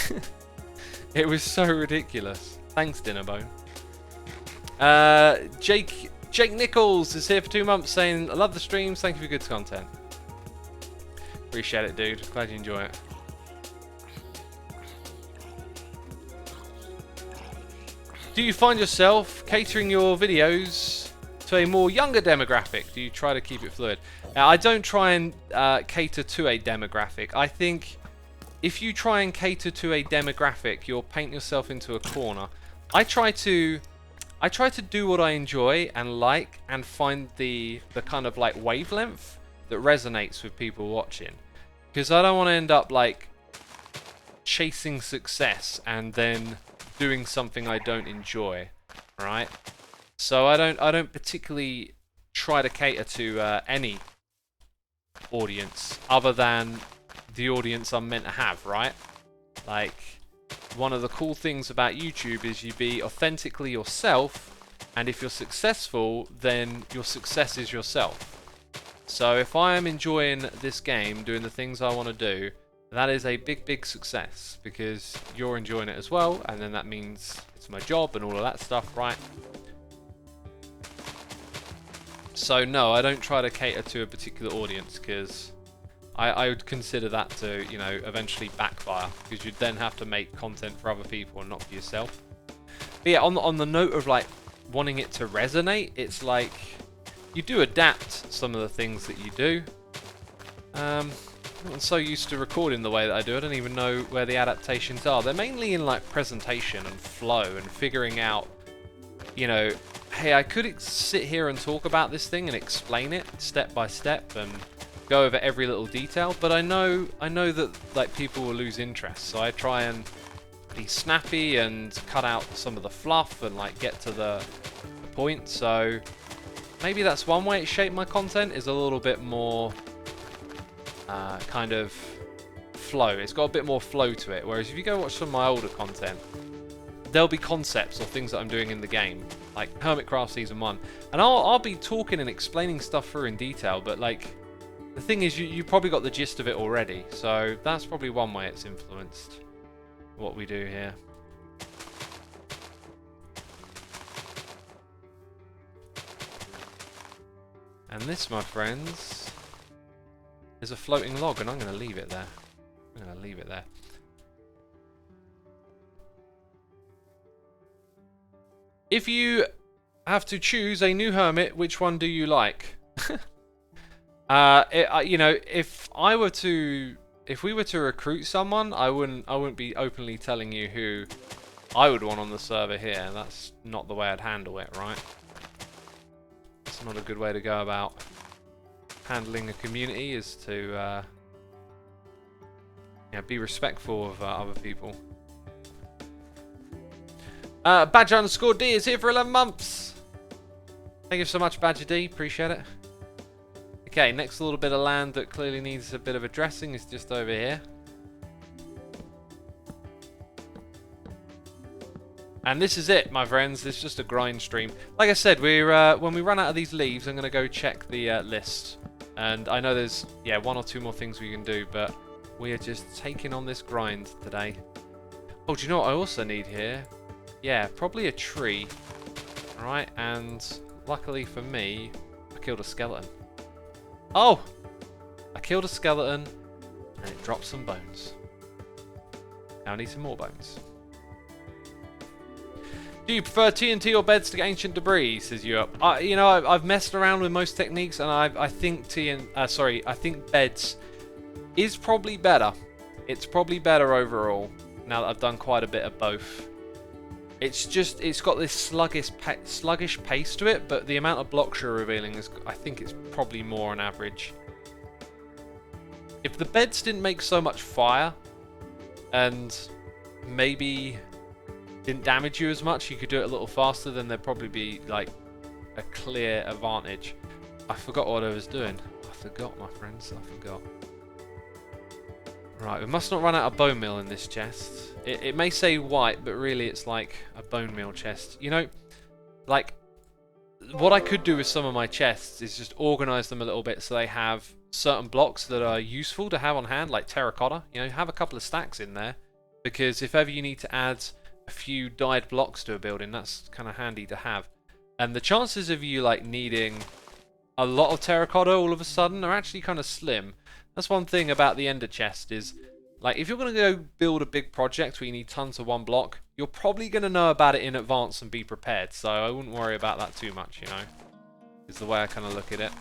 It was so ridiculous. Thanks, Dinnerbone. Jake Nichols is here for 2 months saying, I love the streams, thank you for good content. Appreciate it, dude. Glad you enjoy it. Do you find yourself catering your videos to a more younger demographic? Do you try to keep it fluid? Now, I don't try and cater to a demographic. I think if you try and cater to a demographic, you'll paint yourself into a corner. I try to do what I enjoy and like, and find the kind of like wavelength that resonates with people watching. Because I don't want to end up like chasing success and then doing something I don't enjoy, right? So I don't particularly try to cater to any audience other than the audience I'm meant to have, right? Like, one of the cool things about YouTube is you be authentically yourself, and if you're successful, then your success is yourself. So if I am enjoying this game, doing the things I want to do, that is a big success, because you're enjoying it as well, and then that means it's my job and all of that stuff, right? So no, I don't try to cater to a particular audience, because I would consider that to, you know, eventually backfire, because you'd then have to make content for other people and not for yourself. But yeah, on the note of like wanting it to resonate, it's like you do adapt some of the things that you do. I'm so used to recording the way that I do, I don't even know where the adaptations are. They're mainly in like presentation and flow and figuring out, you know, hey, I could sit here and talk about this thing and explain it step by step and go over every little detail, but I know that like people will lose interest, so I try and be snappy and cut out some of the fluff and like get to the point. So maybe that's one way it shaped my content, is a little bit more kind of flow. It's got a bit more flow to it, whereas if you go watch some of my older content, there'll be concepts or things that I'm doing in the game, like Hermitcraft Season 1, and I'll be talking and explaining stuff through in detail, but like the thing is, you probably got the gist of it already, so that's probably one way it's influenced what we do here. And this, my friends, is a floating log, and I'm going to leave it there. I'm going to leave it there. If you have to choose a new hermit, which one do you like? You know, if we were to recruit someone, I wouldn't be openly telling you who I would want on the server here. That's not the way I'd handle it, right? It's not a good way to go about handling a community, is to yeah, be respectful of other people. Badger_D is here for 11 months. Thank you so much, Badger D. Appreciate it. Okay, next little bit of land that clearly needs a bit of addressing is just over here. And this is it, my friends. This is just a grind stream. Like I said, we're when we run out of these leaves, I'm going to go check the list. And I know there's, yeah, one or two more things we can do, but we are just taking on this grind today. Oh, do you know what I also need here? Yeah, probably a tree. Alright, and luckily for me, I killed a skeleton. Oh! I killed a skeleton, and it dropped some bones. Now I need some more bones. Do you prefer TNT or beds to ancient debris? Says Europe. You know, I've messed around with most techniques, and I think I think beds is probably better. It's probably better overall. Now that I've done quite a bit of both. It's got this sluggish pace to it, but the amount of blocks you're revealing is, I think it's probably more on average. If the beds didn't make so much fire, and maybe didn't damage you as much, you could do it a little faster, then there'd probably be like a clear advantage. I forgot what I was doing. I forgot, my friends, I forgot. Right, we must not run out of bone meal in this chest. It may say white, but really it's like a bone meal chest. You know, like, what I could do with some of my chests is just organize them a little bit so they have certain blocks that are useful to have on hand, like terracotta. You know, have a couple of stacks in there, because if ever you need to add a few dyed blocks to a building, that's kind of handy to have. And the chances of you like needing a lot of terracotta all of a sudden are actually kind of slim. That's one thing about the ender chest is, like, if you're going to go build a big project where you need tons of one block, you're probably going to know about it in advance and be prepared. So I wouldn't worry about that too much, you know, is the way I kind of look at it.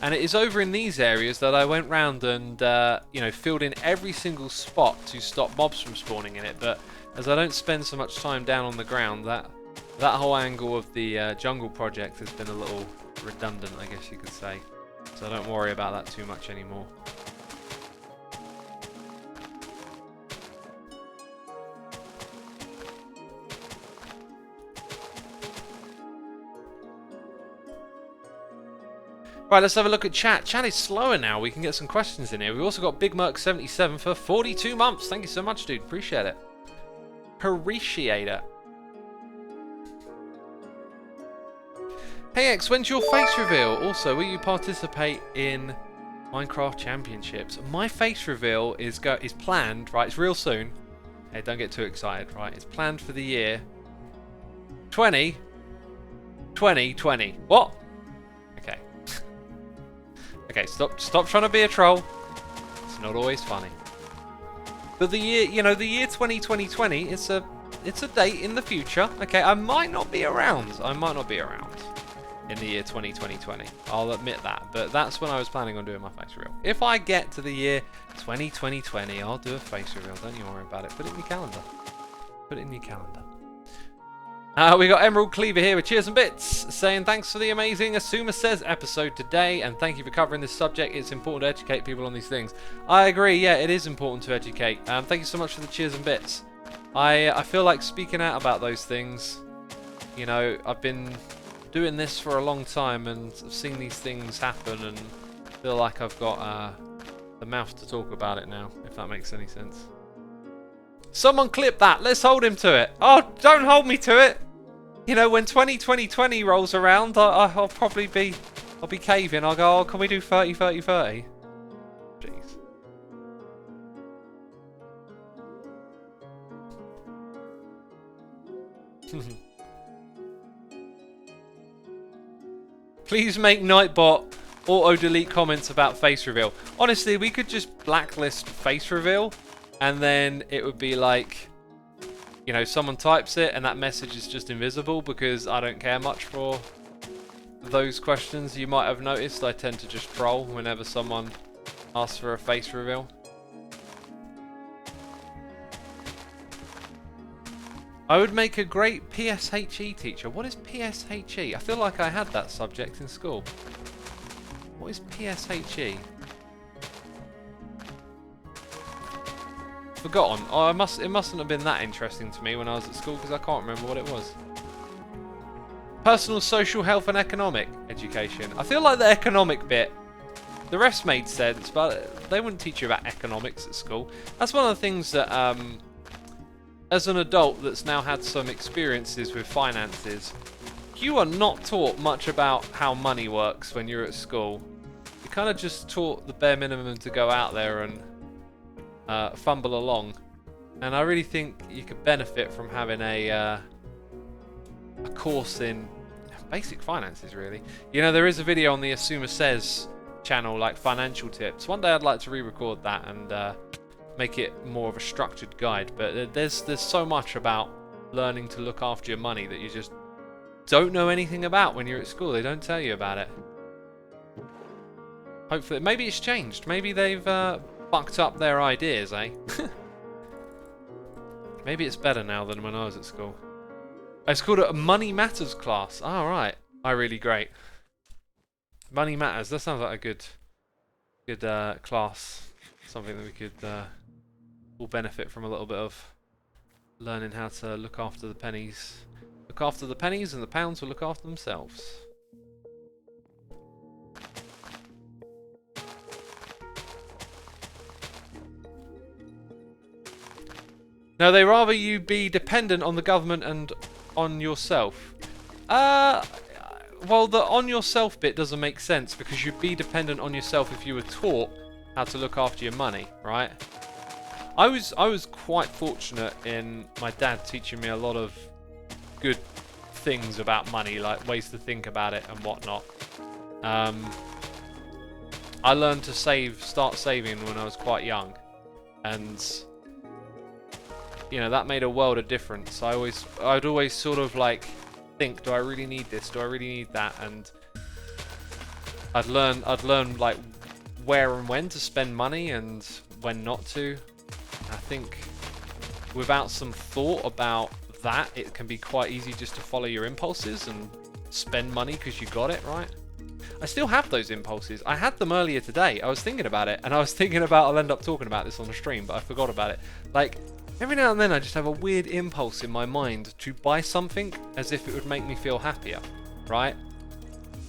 And it is over in these areas that I went round and, you know, filled in every single spot to stop mobs from spawning in it. But as I don't spend so much time down on the ground, that whole angle of the jungle project has been a little redundant, I guess you could say. So I don't worry about that too much anymore. Right, let's have a look at chat. Chat is slower now. We can get some questions in here. We've also got Big Merc77 for 42 months. Thank you so much, dude. Appreciate it. Appreciate it. Hey X, when's your face reveal? Also, will you participate in Minecraft Championships? My face reveal is planned, right? It's real soon. Hey, don't get too excited, right? It's planned for the year 2020. What? Okay. Okay, stop trying to be a troll. It's not always funny. But the year, you know, the year 2020, it's a date in the future. Okay, I might not be around. In the year 2020. I'll admit that. But that's when I was planning on doing my face reveal. If I get to the year 2020, I'll do a face reveal. Don't you worry about it. Put it in your calendar. Put it in your calendar. We got Emerald Cleaver here with cheers and bits, saying thanks for the amazing Asuma Says episode today, and thank you for covering this subject. It's important to educate people on these things. I agree, yeah, it is important to educate. Thank you so much for the cheers and bits. I feel like speaking out about those things, you know, I've been doing this for a long time and I've seen these things happen and feel like I've got the mouth to talk about it now, if that makes any sense. Someone clip that, let's hold him to it. Oh, don't hold me to it. You know, when 2020 rolls around, I'll probably be, I'll be caving. I'll go, oh, can we do 30? Jeez. Please make Nightbot auto-delete comments about face reveal. Honestly, we could just blacklist face reveal, and then it would be like, you know, someone types it and that message is just invisible because I don't care much for those questions. You might have noticed I tend to just troll whenever someone asks for a face reveal. I would make a great PSHE teacher. What is PSHE? I feel like I had that subject in school. What is PSHE? Forgotten. Oh, it mustn't have been that interesting to me when I was at school because I can't remember what it was. Personal, social, health and economic education. I feel like the economic bit, the rest made sense, but they wouldn't teach you about economics at school. That's one of the things that, as an adult that's now had some experiences with finances, you are not taught much about how money works when you're at school. You're kind of just taught the bare minimum to go out there and fumble along, and I really think you could benefit from having a course in basic finances, really. You know, there is a video on the Asuma Says channel, like financial tips. One day I'd like to re-record that and make it more of a structured guide, but there's so much about learning to look after your money that you just don't know anything about when you're at school. They don't tell you about it. Hopefully, maybe it's changed. Maybe they've fucked up their ideas, eh? Maybe it's better now than when I was at school. It's called a Money Matters class. Oh, right. Oh, really great. Money Matters. That sounds like a good class. Something that we could all benefit from a little bit of. Learning how to look after the pennies. Look after the pennies and the pounds will look after themselves. No, they rather you be dependent on the government and on yourself. Well, the on yourself bit doesn't make sense because you'd be dependent on yourself if you were taught how to look after your money, right? I was quite fortunate in my dad teaching me a lot of good things about money, like ways to think about it and whatnot. I learned to start saving when I was quite young. and you know, that made a world of difference. I'd always sort of like think, do I really need this? Do I really need that? And I'd learn like where and when to spend money and when not to. I think without some thought about that, it can be quite easy just to follow your impulses and spend money because you got it, right? I still have those impulses. I had them earlier today. I was thinking about it, and I was thinking about I'll end up talking about this on the stream, but I forgot about it. Like, every now and then I just have a weird impulse in my mind to buy something as if it would make me feel happier, right?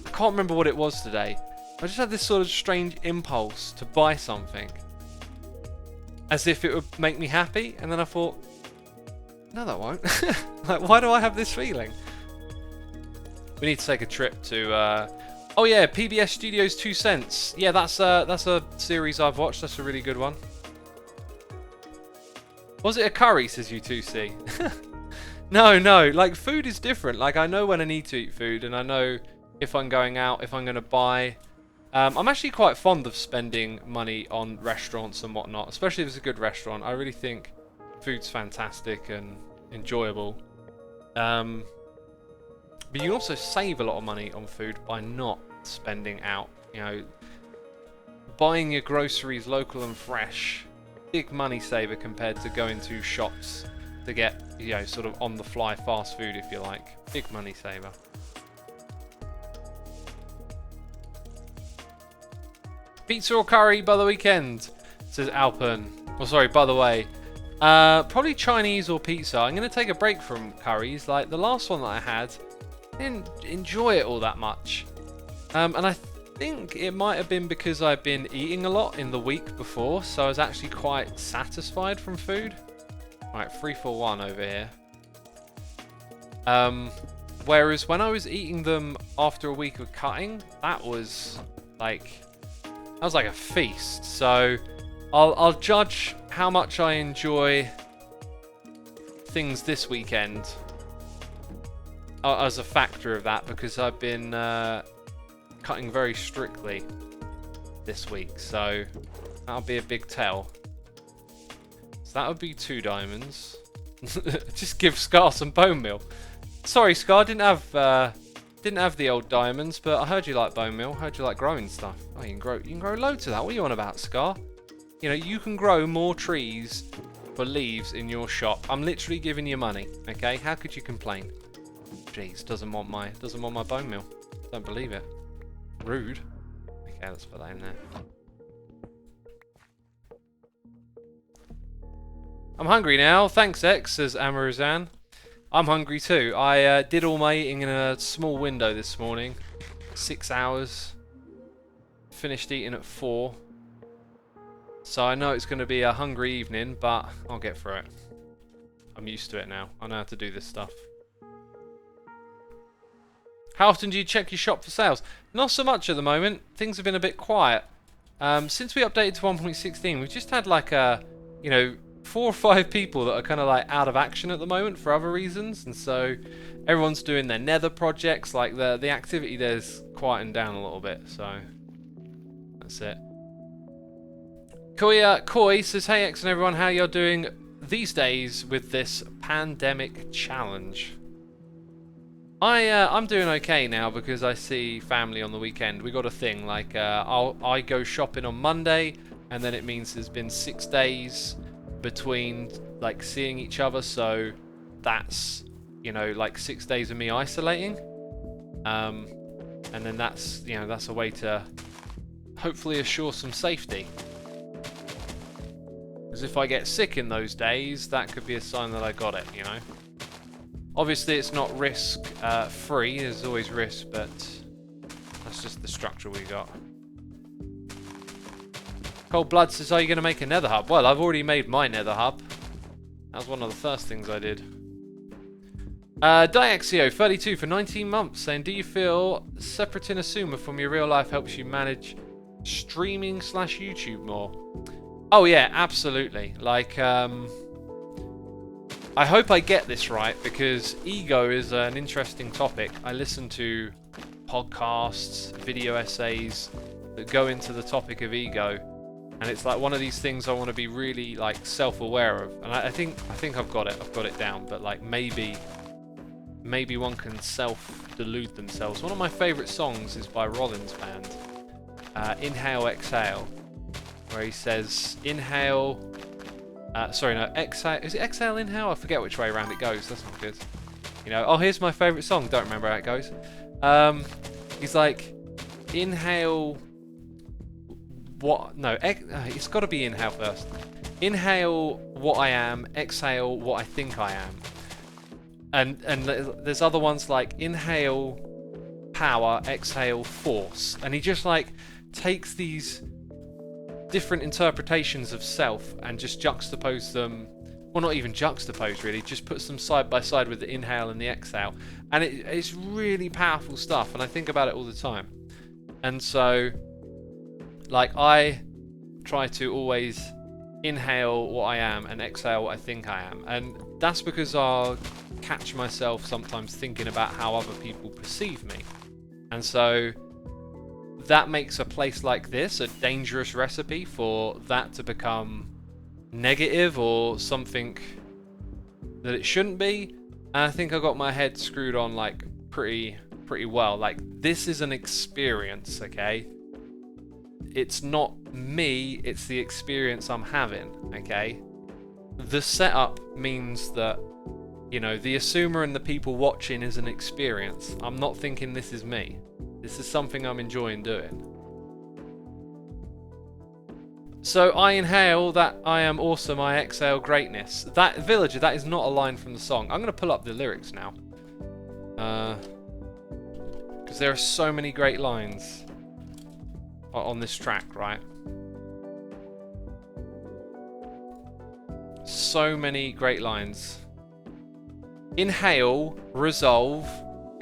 I can't remember what it was today. I just had this sort of strange impulse to buy something as if it would make me happy, and then I thought, no, that won't. Like, why do I have this feeling? We need to take a trip to oh yeah, PBS Studios 2 Cents. Yeah, that's a series I've watched. That's a really good one. Was it a curry, says U2C? No, like food is different. Like I know when I need to eat food, and I know if I'm going out, if I'm going to buy. I'm actually quite fond of spending money on restaurants and whatnot, especially if it's a good restaurant. I really think food's fantastic and enjoyable. But you can also save a lot of money on food by not spending out. You know, buying your groceries local and fresh, big money saver compared to going to shops to get, you know, sort of on the fly fast food, if you like. Big money saver. Pizza or curry by the weekend, says Alpen. Oh, sorry, by the way. Probably Chinese or pizza. I'm going to take a break from curries. Like the last one that I had, I didn't enjoy it all that much. And I think it might have been because I've been eating a lot in the week before, so I was actually quite satisfied from food. Right, 3 for 1 over here. Whereas when I was eating them after a week of cutting, that was like a feast. So I'll judge how much I enjoy things this weekend as a factor of that, because I've been cutting very strictly this week, so that'll be a big tell. So that would be 2 diamonds. Just give Scar some bone meal. Sorry, Scar, didn't have the old diamonds, but I heard you like bone meal. Heard you like growing stuff. Oh, you can grow loads of that. What are you on about, Scar? You know, you can grow more trees for leaves in your shop. I'm literally giving you money, okay? How could you complain? Jeez, doesn't want my bone meal. Don't believe it. Rude. Okay, let's put that in there. I'm hungry now. Thanks, X, says Amaruzan. I'm hungry too. I did all my eating in a small window this morning. 6 hours. Finished eating at 4. So I know it's going to be a hungry evening, but I'll get through it. I'm used to it now. I know how to do this stuff. How often do you check your shop for sales? Not so much at the moment. Things have been a bit quiet. Since we updated to 1.16, we've just had like a, you know, 4 or 5 people that are kind of like out of action at the moment for other reasons, and so everyone's doing their nether projects. Like the activity there's quietened down a little bit, so that's it. Koi says, hey X and everyone, how you're doing these days with this pandemic challenge? I'm doing okay now because I see family on the weekend. We got a thing like I go shopping on Monday, and then it means there's been 6 days between like seeing each other, so that's, you know, like 6 days of me isolating, and then that's, you know, that's a way to hopefully assure some safety, because if I get sick in those days, that could be a sign that I got it, you know. Obviously it's not risk free, there's always risk, but that's just the structure we got. Cold Blood says, are you going to make a nether hub? Well, I've already made my nether hub. That was one of the first things I did. Diaxio32 for 19 months saying, do you feel separating Asuma from your real life helps you manage streaming / YouTube more? Oh yeah, absolutely. Like, I hope I get this right, because ego is an interesting topic. I listen to podcasts, video essays that go into the topic of ego. and it's like one of these things I want to be really like self-aware of, and I think I've got it down, but like maybe one can self-delude themselves. One of my favourite songs is by Rollins Band, Inhale Exhale, where he says exhale, is it exhale, inhale? I forget which way around it goes, that's not good. You know, oh, here's my favourite song, don't remember how it goes. He's like, inhale, it's got to be inhale first. Inhale what I am, exhale what I think I am. And there's other ones like inhale power, exhale force. And he just like takes these different interpretations of self and just juxtapose them. Well, not even juxtapose really, just puts them side by side with the inhale and the exhale. And it's really powerful stuff, and I think about it all the time. And so, like, I try to always inhale what I am and exhale what I think I am. And that's because I'll catch myself sometimes thinking about how other people perceive me. And so that makes a place like this a dangerous recipe for that to become negative or something that it shouldn't be. And I think I got my head screwed on like pretty well. Like, this is an experience, okay? It's not me, it's the experience I'm having, okay? The setup means that, you know, the assumer and the people watching is an experience. I'm not thinking this is me. This is something I'm enjoying doing. So I inhale that I am awesome, I exhale greatness. That, Villager, that is not a line from the song. I'm going to pull up the lyrics now. Because there are so many great lines on this track, right? So many great lines. Inhale, resolve.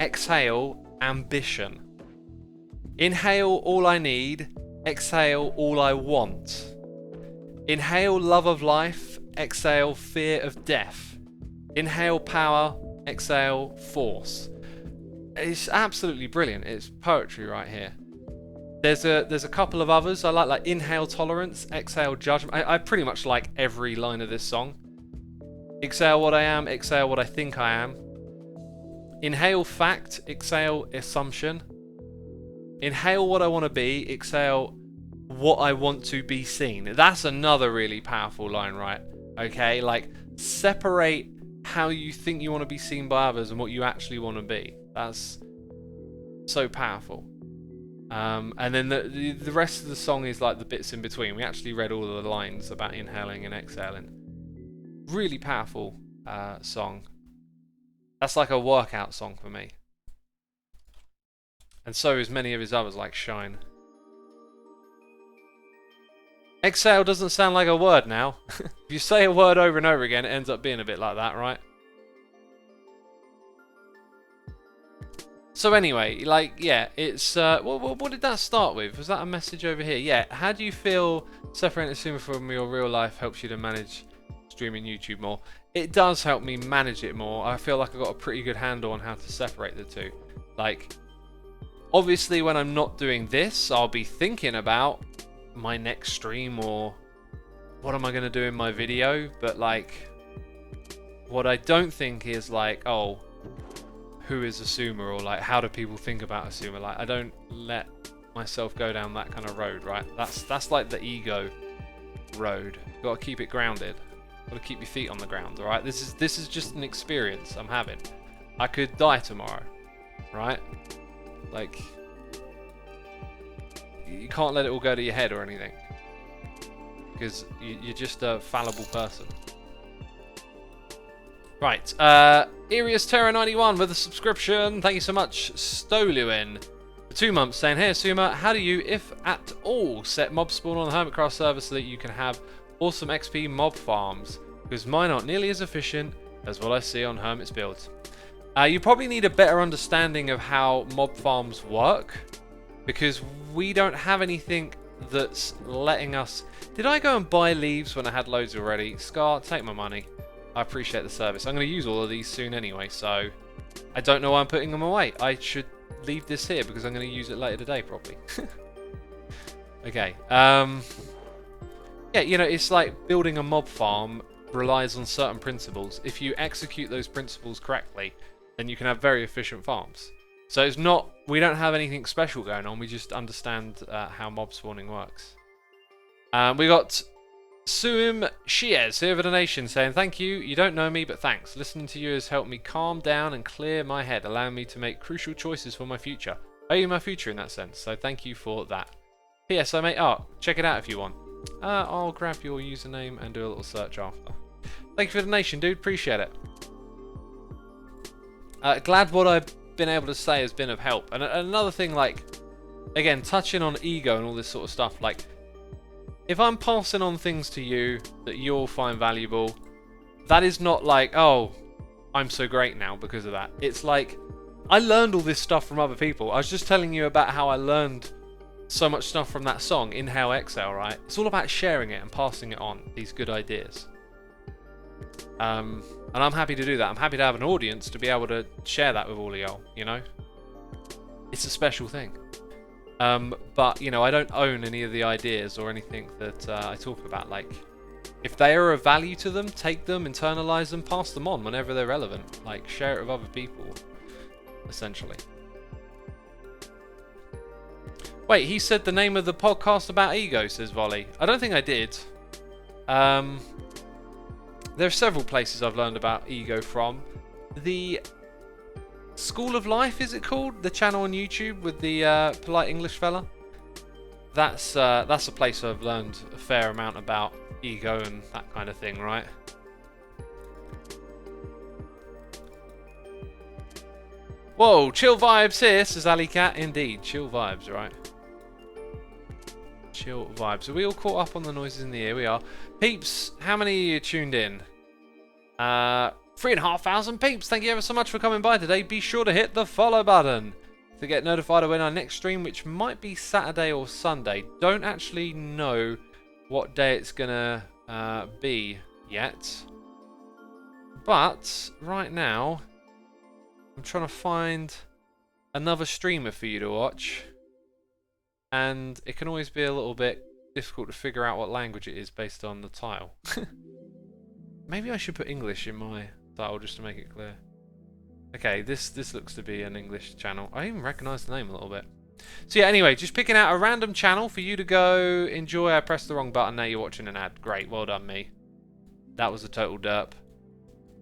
Exhale, ambition. Inhale, all I need. Exhale, all I want. Inhale, love of life. Exhale, fear of death. Inhale, power. Exhale, force. It's absolutely brilliant. It's poetry right here. There's a couple of others I like inhale tolerance, exhale judgment. I pretty much like every line of this song. Exhale what I am, exhale what I think I am. Inhale fact, exhale assumption. Inhale what I want to be, exhale what I want to be seen. That's another really powerful line, right? Okay, like separate how you think you want to be seen by others and what you actually want to be. That's so powerful. And then the rest of the song is like the bits in between. We actually read all of the lines about inhaling and exhaling. Really powerful song. That's like a workout song for me. And so is many of his others, like Shine. Exhale doesn't sound like a word now. If you say a word over and over again, it ends up being a bit like that, right? So anyway, like, yeah, it's, what did that start with? Was that a message over here? Yeah, how do you feel separating the Sumo from your real life helps you to manage streaming YouTube more? It does help me manage it more. I feel like I've got a pretty good handle on how to separate the two. Like, obviously when I'm not doing this, I'll be thinking about my next stream or what am I going to do in my video, but like, what I don't think is like, oh, who is Asuma, or like how do people think about Asuma? Like, I don't let myself go down that kind of road, right? That's like the ego road. You gotta keep it grounded. Gotta keep your feet on the ground, alright? This is just an experience I'm having. I could die tomorrow, right? Like, you can't let it all go to your head or anything, because you're just a fallible person. Right, Erius Terra 91 with a subscription. Thank you so much. Stoluin for 2 months saying, hey Asuma, how do you, if at all, set mob spawn on the Hermitcraft server so that you can have awesome XP mob farms? Because mine aren't nearly as efficient as what I see on Hermit's builds. You probably need a better understanding of how mob farms work, because we don't have anything that's letting us... Did I go and buy leaves when I had loads already? Scar, take my money. I appreciate the service. I'm going to use all of these soon anyway, so I don't know why I'm putting them away. I should leave this here because I'm going to use it later today, probably. Okay. Yeah, you know, it's like building a mob farm relies on certain principles. If you execute those principles correctly, then you can have very efficient farms. So it's not, we don't have anything special going on, we just understand how mob spawning works. We got Suim Shiez here with a donation saying, thank you, you don't know me, but thanks. Listening to you has helped me calm down and clear my head, allowing me to make crucial choices for my future. Are you my future in that sense? So thank you for that. P.S. I make art. Check it out if you want. I'll grab your username and do a little search after. Thank you for the donation, dude. Appreciate it. Glad what I've been able to say has been of help. And another thing, like, again, touching on ego and all this sort of stuff, like, if I'm passing on things to you that you'll find valuable, that is not like, oh, I'm so great now because of that. It's like, I learned all this stuff from other people. I was just telling you about how I learned so much stuff from that song, Inhale, Exhale, right? It's all about sharing it and passing it on, these good ideas. And I'm happy to do that. I'm happy to have an audience to be able to share that with all of y'all, you know? It's a special thing. But, you know, I don't own any of the ideas or anything that I talk about. Like, if they are of value to them, take them, internalize them, pass them on whenever they're relevant. Like, share it with other people, essentially. Wait, he said the name of the podcast about ego, says Volley. I don't think I did. There are several places I've learned about ego from. The School of Life, is it called? The channel on YouTube with the polite English fella. That's a place I've learned a fair amount about ego and that kind of thing, right? Whoa, chill vibes here, says Ali Cat. Indeed, chill vibes, right? Chill vibes. Are we all caught up on the noises in the ear? We are. Peeps, how many of you tuned in? 3,500 peeps. Thank you ever so much for coming by today. Be sure to hit the follow button to get notified of when our next stream, which might be Saturday or Sunday. Don't actually know what day it's gonna be yet. But right now, I'm trying to find another streamer for you to watch. And it can always be a little bit difficult to figure out what language it is based on the title. Maybe I should put English in my title just to make it clear. Okay, this looks to be an English channel. I even recognise the name a little bit. So yeah, anyway, just picking out a random channel for you to go enjoy. I pressed the wrong button, now you're watching an ad. Great, well done me. That was a total derp.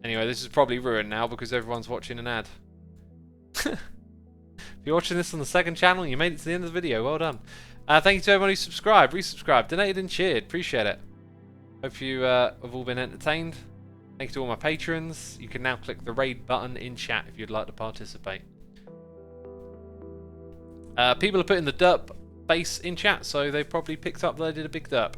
Anyway, this is probably ruined now because everyone's watching an ad. If you're watching this on the second channel, you made it to the end of the video. Well done. Thank you to everyone who subscribed, resubscribed, donated and cheered. Appreciate it. Hope you have all been entertained. Thank you to all my patrons. You can now click the raid button in chat if you'd like to participate. People are putting the derp base in chat, so they probably picked up that I did a big derp.